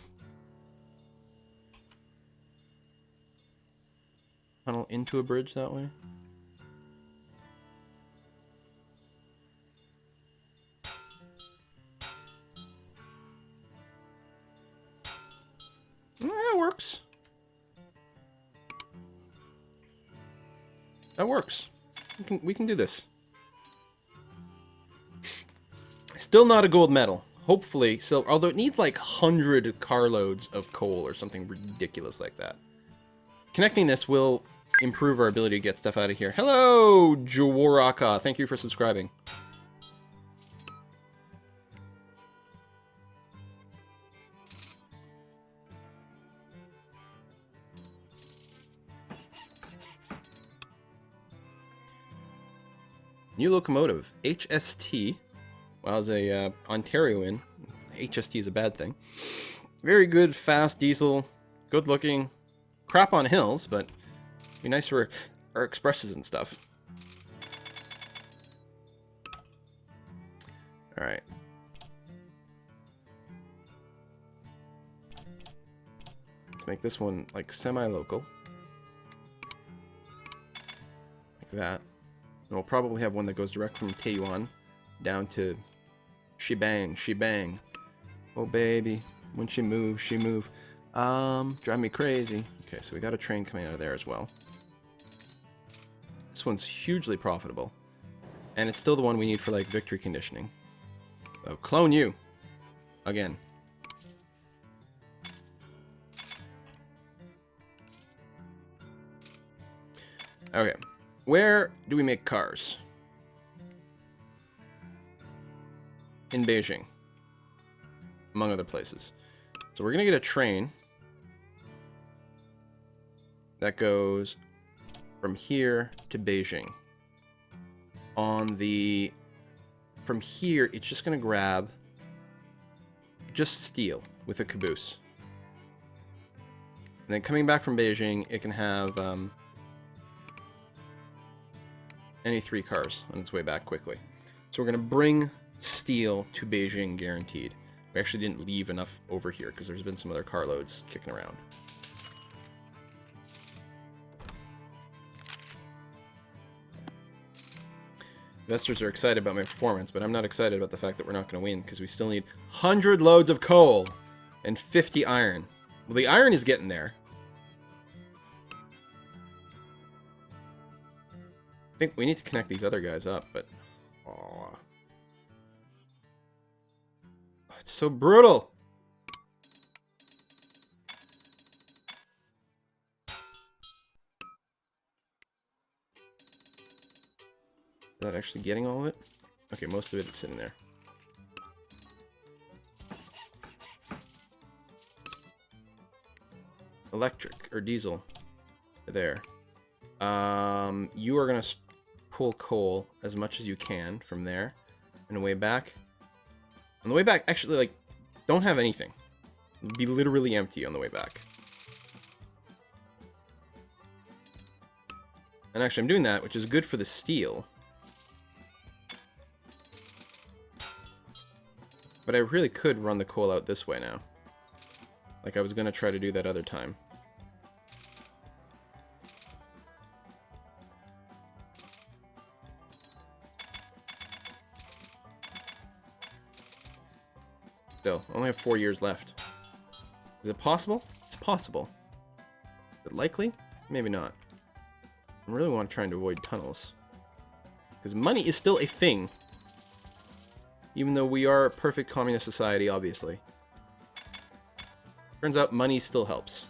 Tunnel into a bridge that way. That works. That works. We can do this. Still not a gold medal. Hopefully silver. Although it needs like 100 carloads of coal or something ridiculous like that. Connecting this will improve our ability to get stuff out of here. Hello, Jawaraka. Thank you for subscribing. New locomotive, HST. Well, as a Ontarioan, HST is a bad thing. Very good, fast diesel, good looking. Crap on hills, but be nice for our expresses and stuff. All right. Let's make this one like semi-local. Like that. And we'll probably have one that goes direct from Taiyuan down to Shebang, Shebang. Oh baby, when she moves, she move. Drive me crazy. Okay, so we got a train coming out of there as well. This one's hugely profitable. And it's still the one we need for, like, victory conditioning. So, clone you. Again. Okay. Where do we make cars? In Beijing. Among other places. So we're going to get a train that goes from here to Beijing. From here, it's just going to grab just steel with a caboose. And then coming back from Beijing, it can have any 3 cars on its way back quickly. So we're going to bring steel to Beijing, guaranteed. We actually didn't leave enough over here because there's been some other carloads kicking around. Investors are excited about my performance, but I'm not excited about the fact that we're not going to win because we still need 100 loads of coal and 50 iron. Well, the iron is getting there. I think we need to connect these other guys up, but... Aww. It's so brutal! Is that actually getting all of it? Okay, most of it is sitting there. Electric, or diesel. There. You are going to pull coal as much as you can from there. On the way back. On the way back, actually, like, don't have anything. Be literally empty on the way back. And actually, I'm doing that, which is good for the steel. But I really could run the coal out this way now. Like I was going to try to do that other time. Still, I only have 4 years left. Is it possible? It's possible. Is it likely? Maybe not. I really want to try and avoid tunnels. Because money is still a thing. Even though we are a perfect communist society, obviously. Turns out money still helps.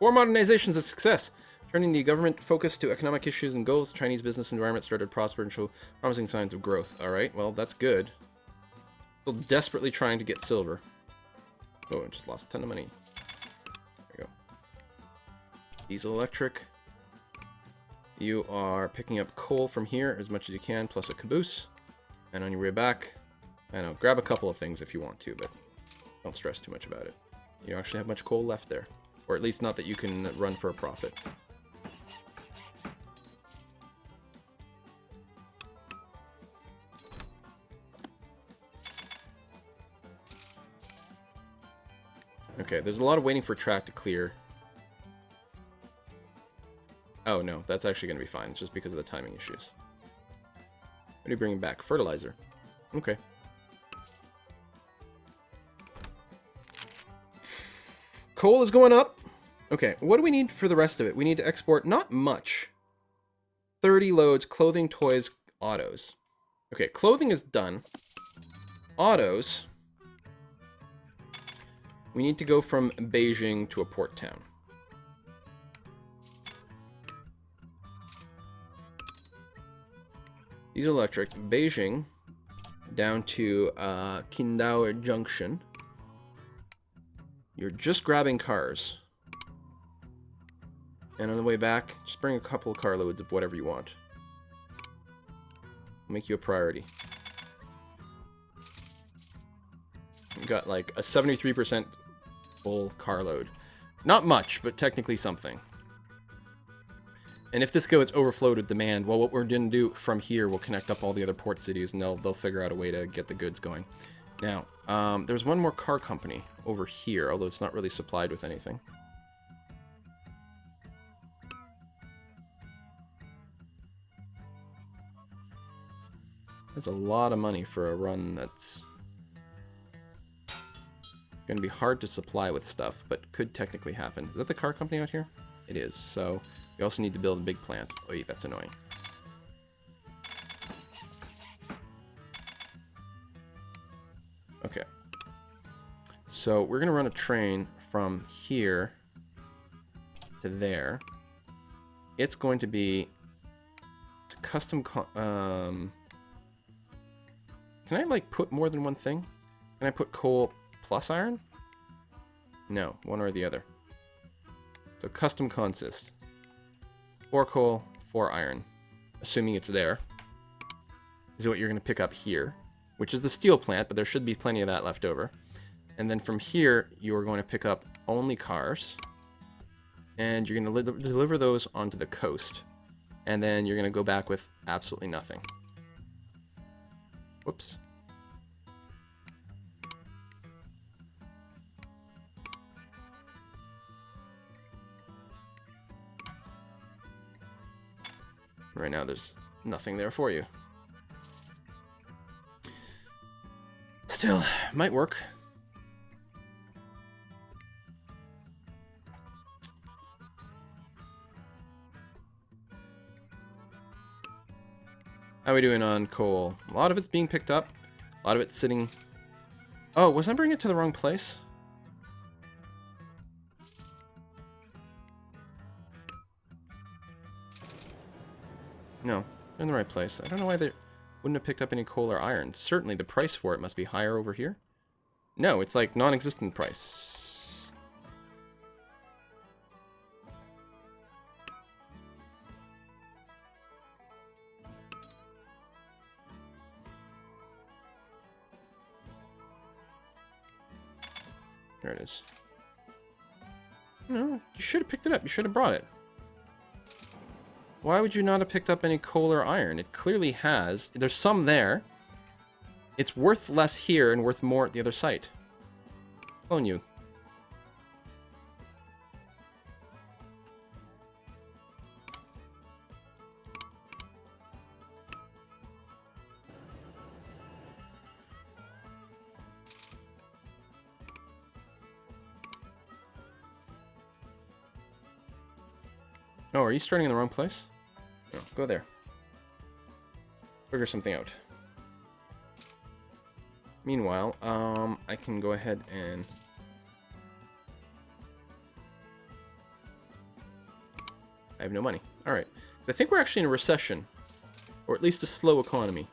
War modernization is a success. Turning the government focus to economic issues and goals, the Chinese business environment started to prosper and show promising signs of growth. Alright, well, that's good. Still desperately trying to get silver. Oh, I just lost a ton of money. There you go. Diesel electric. You are picking up coal from here as much as you can, plus a caboose. And on your way back, I know, grab a couple of things if you want to, but don't stress too much about it. You don't actually have much coal left there. Or at least not that you can run for a profit. Okay, there's a lot of waiting for track to clear. Oh no, that's actually going to be fine. It's just because of the timing issues. What are you bringing back? Fertilizer. Okay. Coal is going up. Okay, what do we need for the rest of it? We need to export not much. 30 loads, clothing, toys, autos. Okay, clothing is done. Autos. We need to go from Beijing to a port town. These are electric. Beijing down to Qingdao Junction. You're just grabbing cars. And on the way back, just bring a couple of carloads of whatever you want. Make you a priority. We've got like a 73% full carload. Not much, but technically something. And if this goes overflowed with demand, well, what we're going to do from here, we'll connect up all the other port cities, and they'll figure out a way to get the goods going. Now, there's one more car company over here, although it's not really supplied with anything. That's a lot of money for a run that's going to be hard to supply with stuff, but could technically happen. Is that the car company out here? It is. So we also need to build a big plant. Oh, yeah, that's annoying. Okay. So we're going to run a train from here to there. It's going to be custom... can I, like, put more than one thing? Can I put coal plus iron? No, one or the other. So custom consist. 4 coal, 4 iron. Assuming it's there. Is what you're going to pick up here. Which is the steel plant, but there should be plenty of that left over. And then from here, you are going to pick up only cars. And you're going to deliver those onto the coast. And then you're going to go back with absolutely nothing. Whoops. Right now, there's nothing there for you. Still, might work. How are we doing on coal? A lot of it's being picked up. A lot of it's sitting... Oh, was I bringing it to the wrong place? No, in the right place. I don't know why they wouldn't have picked up any coal or iron. Certainly the price for it must be higher over here. No, it's like non-existent price. There it is. No, you should have picked it up. You should have brought it. Why would you not have picked up any coal or iron? It clearly has. There's some there. It's worth less here and worth more at the other site. Clone you. Oh, are you starting in the wrong place? No, go there. Figure something out. Meanwhile, I can go ahead and... I have no money. Alright. So I think we're actually in a recession. Or at least a slow economy.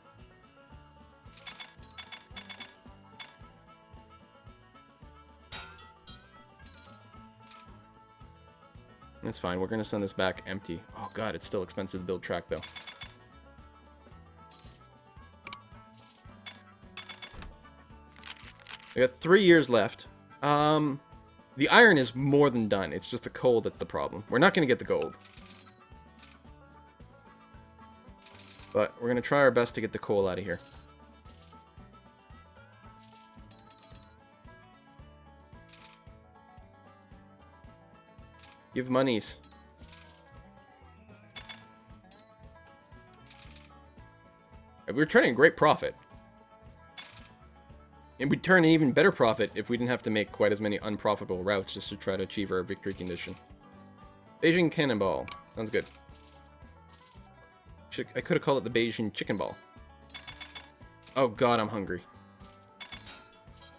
That's fine. We're going to send this back empty. Oh god, it's still expensive to build track, though. We got 3 years left. The iron is more than done. It's just the coal that's the problem. We're not going to get the gold. But we're going to try our best to get the coal out of here. Give monies. We're turning a great profit. And we'd turn an even better profit if we didn't have to make quite as many unprofitable routes just to try to achieve our victory condition. Beijing Cannonball. Sounds good. I could have called it the Beijing Chicken Ball. Oh god, I'm hungry.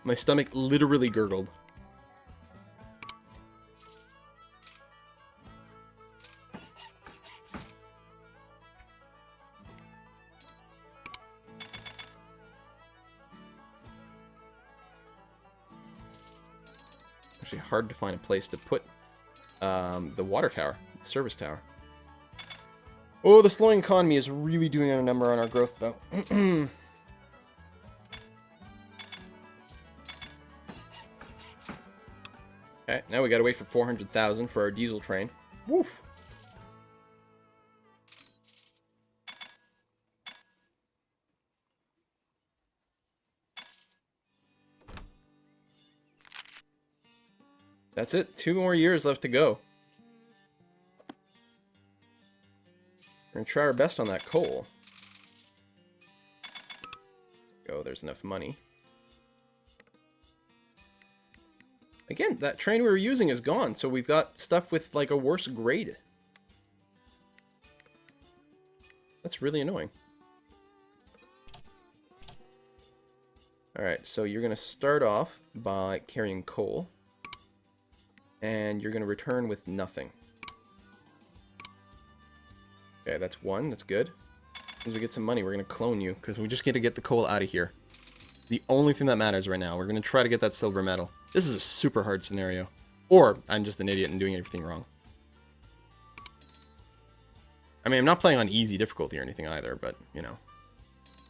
My stomach literally gurgled. Actually hard to find a place to put the water tower, the service tower. Oh, the slowing economy is really doing a number on our growth, though. Okay, now we gotta wait for 400,000 for our diesel train. Woof! That's it. 2 more years left to go. We're gonna try our best on that coal. Go, there's enough money. Again, that train we were using is gone, so we've got stuff with, like, a worse grade. That's really annoying. Alright, so you're going to start off by carrying coal. And you're going to return with nothing. Okay, that's one. That's good. As we get some money, we're going to clone you, because we just get to get the coal out of here. The only thing that matters right now. We're going to try to get that silver medal. This is a super hard scenario. Or I'm just an idiot and doing everything wrong. I mean, I'm not playing on easy difficulty or anything either, but, you know.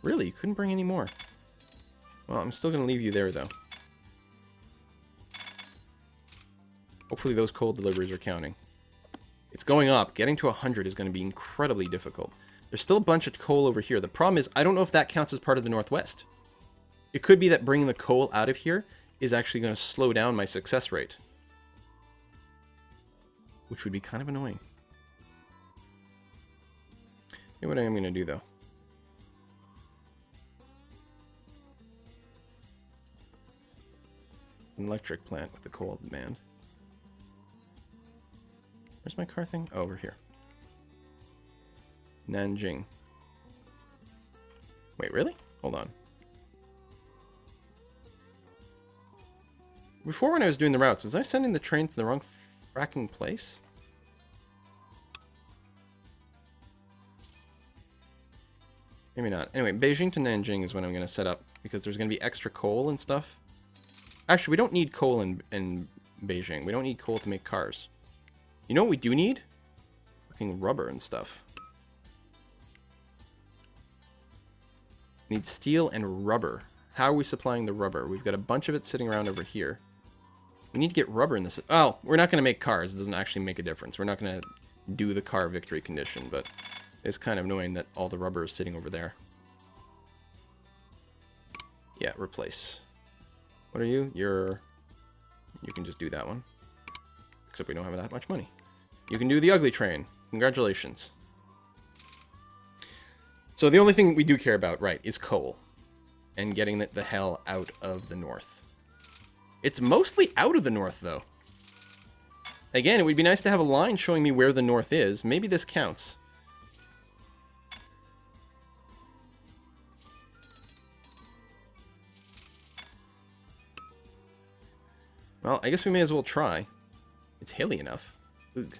Really, you couldn't bring any more. Well, I'm still going to leave you there, though. Hopefully those coal deliveries are counting. It's going up. Getting to 100 is going to be incredibly difficult. There's still a bunch of coal over here. The problem is, I don't know if that counts as part of the Northwest. It could be that bringing the coal out of here is actually going to slow down my success rate. Which would be kind of annoying. You know what I am going to do, though? An electric plant with the coal demand. Where's my car thing? Oh, over here. Nanjing. Wait, really? Hold on. Before when I was doing the routes, was I sending the train to the wrong fracking place? Maybe not. Anyway, Beijing to Nanjing is when I'm going to set up, because there's going to be extra coal and stuff. Actually, we don't need coal in Beijing. We don't need coal to make cars. You know what we do need? Fucking rubber and stuff. Need steel and rubber. How are we supplying the rubber? We've got a bunch of it sitting around over here. We need to get rubber in this. Oh, we're not going to make cars. It doesn't actually make a difference. We're not going to do the car victory condition, but it's kind of annoying that all the rubber is sitting over there. Yeah, replace. What are you? You can just do that one. Except we don't have that much money. You can do the ugly train. Congratulations. So the only thing we do care about, right, is coal. And getting the hell out of the north. It's mostly out of the north, though. Again, it would be nice to have a line showing me where the north is. Maybe this counts. Well, I guess we may as well try. It's hilly enough. Oog.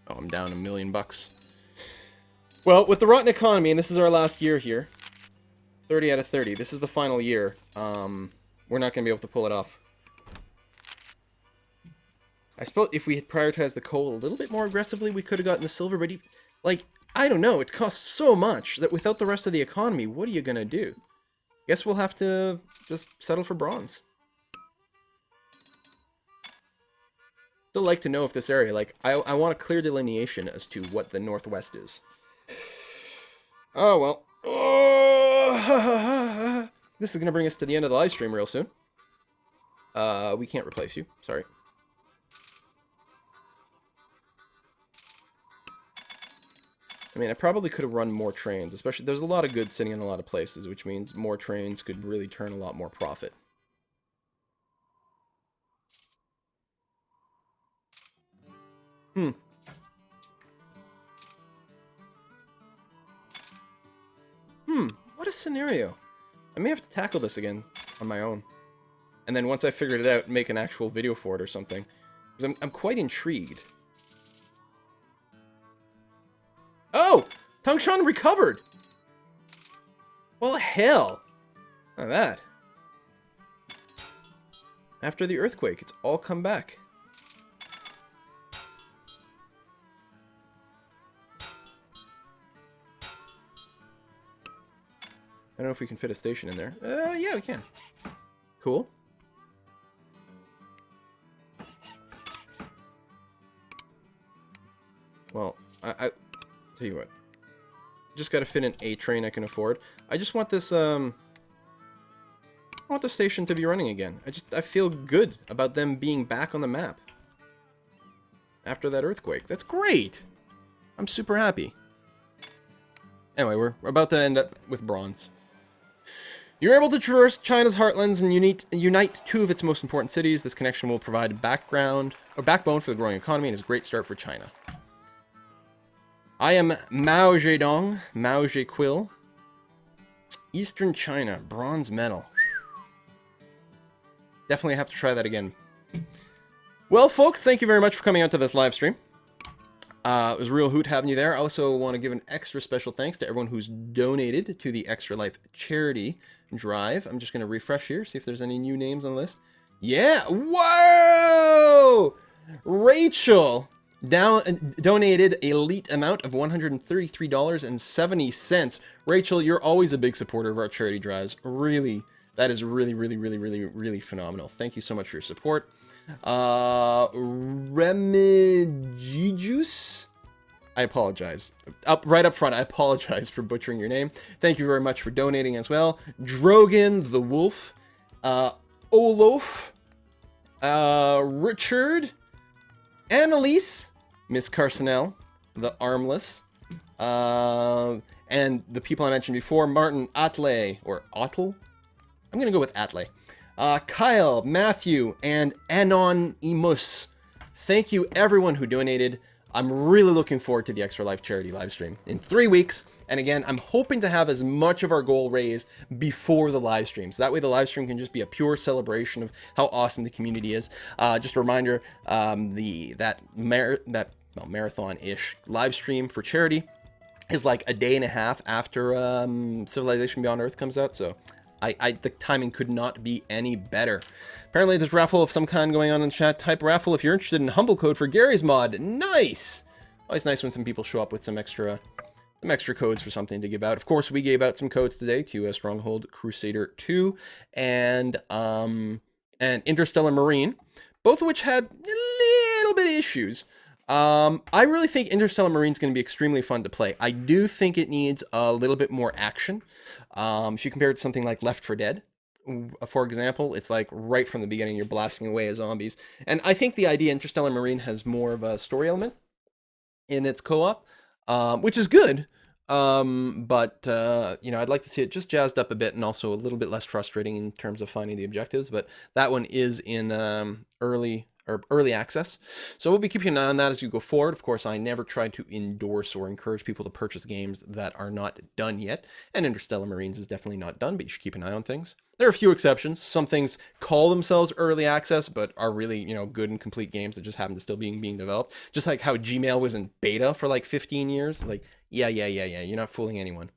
Oh, I'm down $1 million. Well, with the rotten economy, and this is our last year here, 30 out of 30. This is the final year. We're not going to be able to pull it off. I suppose if we had prioritized the coal a little bit more aggressively, we could have gotten the silver, but like, I don't know, it costs so much that without the rest of the economy, what are you going to do? Guess we'll have to just settle for bronze. Still like to know if this area, like, I want a clear delineation as to what the Northwest is. Oh, well. Oh, this is going to bring us to the end of the live stream real soon. We can't replace you. Sorry. I mean, I probably could have run more trains, especially there's a lot of goods sitting in a lot of places, which means more trains could really turn a lot more profit. What a scenario. I may have to tackle this again on my own. And then once I figured it out, make an actual video for it or something. Because I'm quite intrigued. Oh! Tangshan recovered! Well, hell! Look at that. After the earthquake, it's all come back. I don't know if we can fit a station in there. Yeah, we can. Cool. Well, I tell you what. Just gotta fit in a train I can afford. I just want this, want the station to be running again. I feel good about them being back on the map after that earthquake. That's great. I'm super happy. Anyway, we're about to end up with bronze. You're able to traverse China's heartlands and unite two of its most important cities. This connection will provide backbone for the growing economy and is a great start for China. I am Mao Zedong, Mao Zedong. Eastern China, bronze medal. Definitely have to try that again. Well, folks, thank you very much for coming out to this live stream. It was a real hoot having you there. I also want to give an extra special thanks to everyone who's donated to the Extra Life charity drive. I'm just going to refresh here, see if there's any new names on the list. Yeah! Whoa! Rachel donated a elite amount of $133.70. Rachel, you're always a big supporter of our charity drives. Really, that is really phenomenal. Thank you so much for your support. Remigijus, I apologize. Right up front, I apologize for butchering your name. Thank you very much for donating as well. Drogan the Wolf, Olof, Richard, Annalise, Miss Carsonell, the Armless, and the people I mentioned before, Martin Atle, or Ottle? I'm going to go with Atle. Kyle, Matthew, and Anonymous. Thank you everyone who donated. I'm really looking forward to the Extra Life charity live stream in 3 weeks. And again, I'm hoping to have as much of our goal raised before the live stream. So that way the live stream can just be a pure celebration of how awesome the community is. Just a reminder, that marathon-ish live stream for charity is like a day and a half after Civilization Beyond Earth comes out. So the timing could not be any better. Apparently there's a raffle of some kind going on in chat. Type raffle if you're interested in humble code for Gary's mod. Nice! Always nice when some people show up with some extra codes for something to give out. Of course, we gave out some codes today to Stronghold Crusader 2 and Interstellar Marine, both of which had a little bit of issues. I really think Interstellar Marine's going to be extremely fun to play. I do think it needs a little bit more action. If you compare it to something like Left 4 Dead, for example, it's like right from the beginning you're blasting away at zombies. And I think the idea Interstellar Marine has more of a story element in its co-op, which is good. But I'd like to see it just jazzed up a bit and also a little bit less frustrating in terms of finding the objectives. But that one is in early access, so we'll be keeping an eye on that as you go forward. Of course, I never try to endorse or encourage people to purchase games that are not done yet, and Interstellar Marines is definitely not done, but you should keep an eye on things. There are a few exceptions. Some things call themselves early access, but are really, good and complete games that just happen to still being developed. Just like how Gmail was in beta for like 15 years. Like, yeah, you're not fooling anyone.